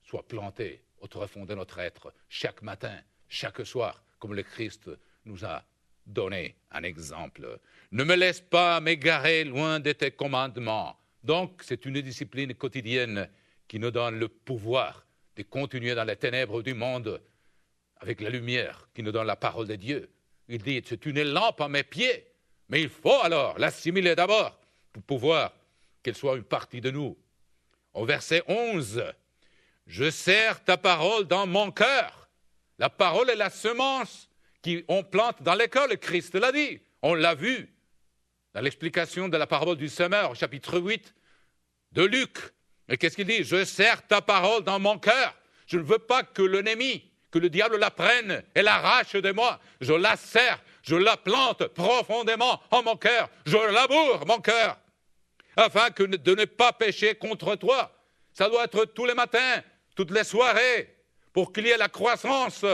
soit plantée au tréfonds de notre être, chaque matin, chaque soir, comme le Christ nous a donné un exemple. Ne me laisse pas m'égarer loin de tes commandements. Donc, c'est une discipline quotidienne qui nous donne le pouvoir de continuer dans les ténèbres du monde avec la lumière qui nous donne la parole de Dieu. Il dit, c'est une lampe à mes pieds, mais il faut alors l'assimiler d'abord pour pouvoir qu'elle soit une partie de nous. Au verset 11, « Je serre ta parole dans mon cœur ». La parole est la semence qu'on plante dans les cœurs, le Christ l'a dit. On l'a vu dans l'explication de la parole du semeur, au chapitre 8 de Luc. Et qu'est-ce qu'il dit? Je serre ta parole dans mon cœur. Je ne veux pas que l'ennemi, que le diable la prenne et l'arrache de moi. Je la serre, je la plante profondément en mon cœur. Je laboure mon cœur, afin de ne pas pécher contre toi. Ça doit être tous les matins, toutes les soirées, pour qu'il y ait la croissance.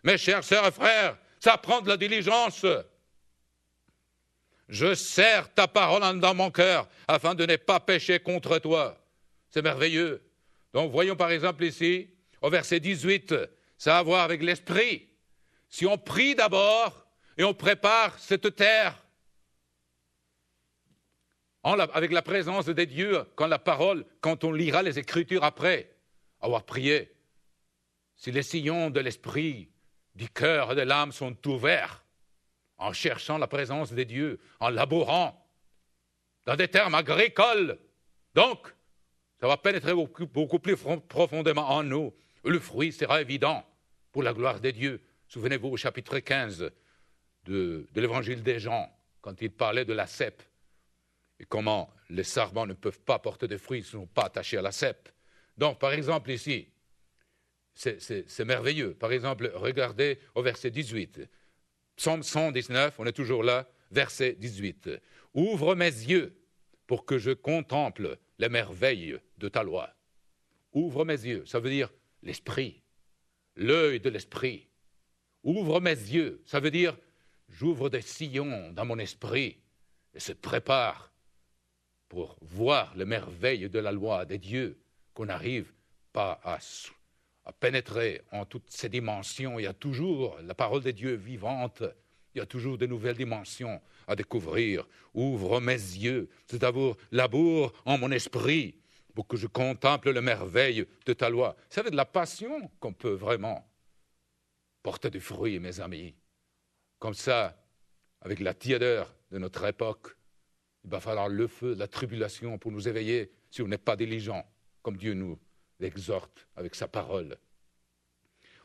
Mes chers sœurs et frères, ça prend de la diligence. Je serre ta parole dans mon cœur, afin de ne pas pécher contre toi. C'est merveilleux. Donc voyons par exemple ici, au verset 18, ça a à voir avec l'esprit. Si on prie d'abord et on prépare cette terre avec la présence de Dieu, quand on lira les Écritures après avoir prié, si les sillons de l'esprit, du cœur et de l'âme sont ouverts, en cherchant la présence de Dieu, en labourant, dans des termes agricoles, donc, ça va pénétrer beaucoup plus profondément en nous. Le fruit sera évident pour la gloire de Dieu. Souvenez-vous au chapitre 15 de l'évangile des Jean, quand il parlait de la cèpe, et comment les sarments ne peuvent pas porter de fruits s'ils ne sont pas attachés à la cèpe. Donc, par exemple, ici, c'est merveilleux. Par exemple, regardez au verset 18. Psaume 119, on est toujours là, verset 18. « Ouvre mes yeux pour que je contemple les merveilles de ta loi. » Ouvre mes yeux, ça veut dire l'esprit, l'œil de l'esprit. Ouvre mes yeux, ça veut dire j'ouvre des sillons dans mon esprit et se prépare pour voir les merveilles de la loi des dieux, qu'on n'arrive pas à pénétrer en toutes ces dimensions. Il y a toujours la parole de Dieu vivante, il y a toujours de nouvelles dimensions à découvrir. Ouvre mes yeux, c'est-à-dire laboure en mon esprit pour que je contemple les merveilles de ta loi. C'est avec de la passion qu'on peut vraiment porter du fruit, mes amis. Comme ça, avec la tiédeur de notre époque, il va falloir le feu de la tribulation pour nous éveiller si on n'est pas diligent, comme Dieu nous l'exhorte avec sa parole.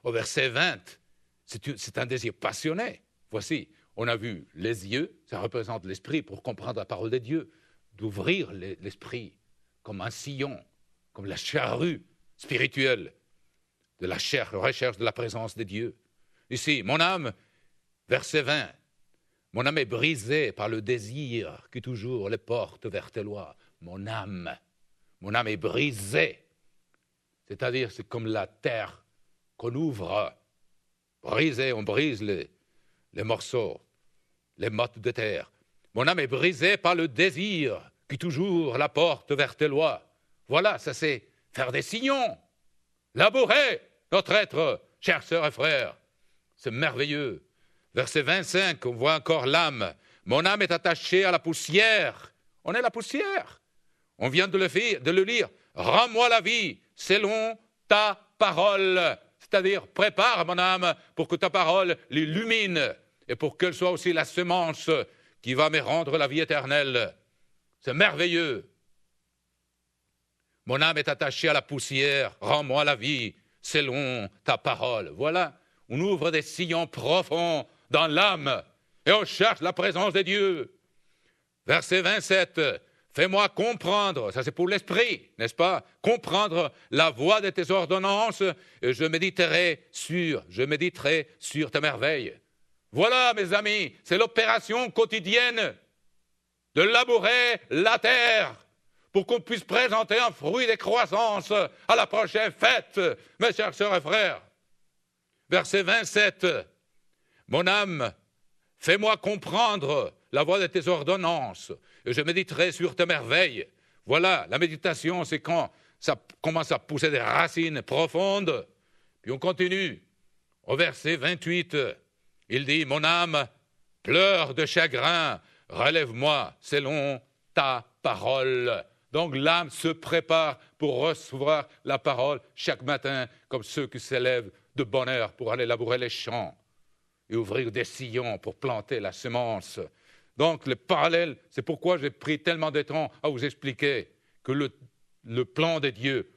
Au verset 20, c'est un désir passionné. Voici, on a vu les yeux, ça représente l'esprit pour comprendre la parole de Dieu, d'ouvrir l'esprit comme un sillon, comme la charrue spirituelle de la recherche de la présence de Dieu. Ici, mon âme, verset 20, mon âme est brisée par le désir qui toujours les porte vers tes lois. Mon âme est brisée. C'est-à-dire, c'est comme la terre qu'on ouvre, brisée, on brise les morceaux, les mottes de terre. Mon âme est brisée par le désir qui toujours la porte vers tes lois. Voilà, ça c'est faire des sillons, labourer notre être, chers sœurs et frères. C'est merveilleux. Verset 25, on voit encore l'âme. Mon âme est attachée à la poussière. On est la poussière. On vient de le lire. Rends-moi la vie selon ta parole. C'est-à-dire, prépare mon âme pour que ta parole l'illumine et pour qu'elle soit aussi la semence qui va me rendre la vie éternelle. C'est merveilleux. Mon âme est attachée à la poussière. Rends-moi la vie selon ta parole. Voilà, on ouvre des sillons profonds dans l'âme et on cherche la présence de Dieu. Verset 27, fais-moi comprendre, ça c'est pour l'esprit, n'est-ce pas? Comprendre la voie de tes ordonnances, et je méditerai sur tes merveilles. Voilà, mes amis, c'est l'opération quotidienne de labourer la terre pour qu'on puisse présenter un fruit de croissance à la prochaine fête, mes chers sœurs et frères. Verset 27, mon âme, fais-moi comprendre la voie de tes ordonnances, et je méditerai sur tes merveilles. Voilà, la méditation, c'est quand ça commence à pousser des racines profondes. Puis on continue. Au verset 28, il dit, mon âme, pleure de chagrin, relève-moi selon ta parole. Donc l'âme se prépare pour recevoir la parole chaque matin, comme ceux qui s'élèvent de bonne heure pour aller labourer les champs et ouvrir des sillons pour planter la semence. Donc le parallèle, c'est pourquoi j'ai pris tellement de temps à vous expliquer que le plan de Dieu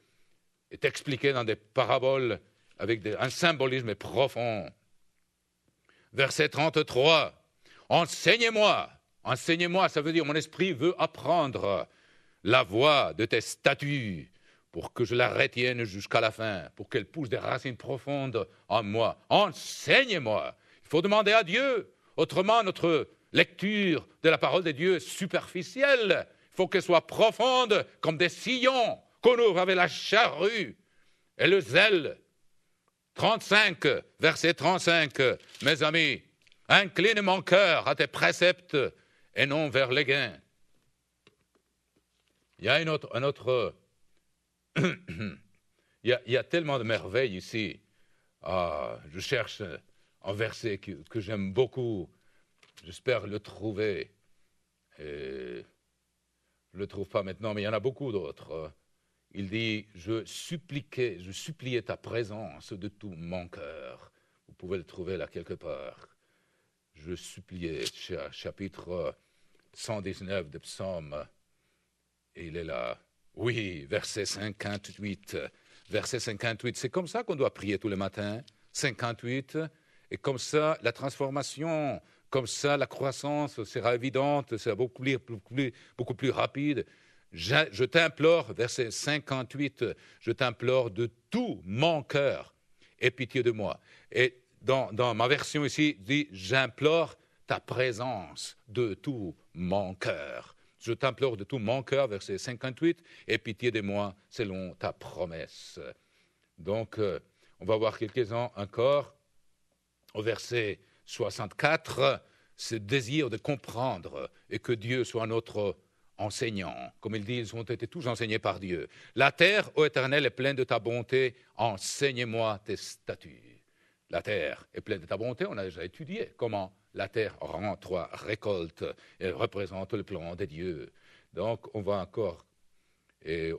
est expliqué dans des paraboles avec un symbolisme profond. Verset 33, enseignez-moi, ça veut dire mon esprit veut apprendre la voie de tes statuts pour que je la retienne jusqu'à la fin, pour qu'elle pousse des racines profondes en moi. Enseignez-moi. Il faut demander à Dieu. Autrement, notre lecture de la parole de Dieu est superficielle. Il faut qu'elle soit profonde comme des sillons qu'on ouvre avec la charrue et le zèle. 35, verset 35, mes amis, incline mon cœur à tes préceptes et non vers les gains. Il y a un autre il y a tellement de merveilles ici. Je cherche un verset que j'aime beaucoup. J'espère le trouver. Je ne le trouve pas maintenant, mais il y en a beaucoup d'autres. Il dit, je suppliais ta présence de tout mon cœur. Vous pouvez le trouver là quelque part. Je suppliais, chapitre 119 de Psaume. Et il est là. Oui, verset 58. Verset 58, c'est comme ça qu'on doit prier tous les matins. 58. Et comme ça, la transformation, comme ça, la croissance sera évidente, sera beaucoup plus rapide. Je t'implore, verset 58, je t'implore de tout mon cœur, aie pitié de moi. Et dans ma version ici, il dit, j'implore ta présence de tout mon cœur. Je t'implore de tout mon cœur, verset 58, aie pitié de moi selon ta promesse. Donc, on va voir quelques-uns encore. Au verset 64, ce désir de comprendre et que Dieu soit notre enseignant. Comme il dit, ils ont été tous enseignés par Dieu. La terre, ô Éternel, est pleine de ta bonté, enseigne-moi tes statuts. La terre est pleine de ta bonté, on a déjà étudié comment la terre rend trois récoltes et représente le plan de Dieu. Donc, on va encore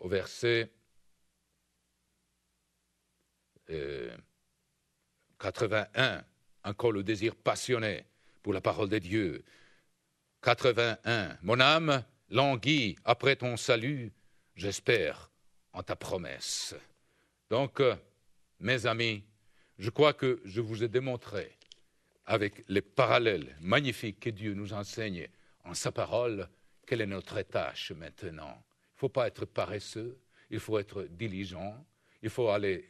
au verset 81, encore le désir passionné pour la parole de Dieu. 81, mon âme languit après ton salut, j'espère en ta promesse. Donc, mes amis, je crois que je vous ai démontré avec les parallèles magnifiques que Dieu nous enseigne en sa parole, quelle est notre tâche maintenant. Il ne faut pas être paresseux, il faut être diligent, il ne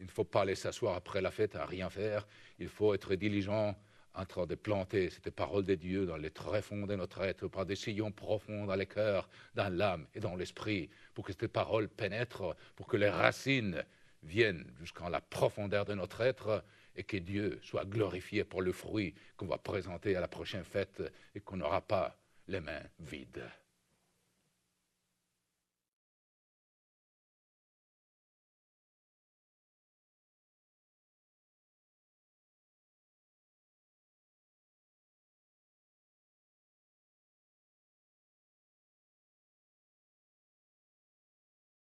faut pas aller s'asseoir après la fête à rien faire, il faut être diligent en train de planter cette parole de Dieu dans les tréfonds de notre être, par des sillons profonds dans les cœurs, dans l'âme et dans l'esprit, pour que cette parole pénètre, pour que les racines viennent jusqu'en la profondeur de notre être et que Dieu soit glorifié pour le fruit qu'on va présenter à la prochaine fête et qu'on n'aura pas les mains vides.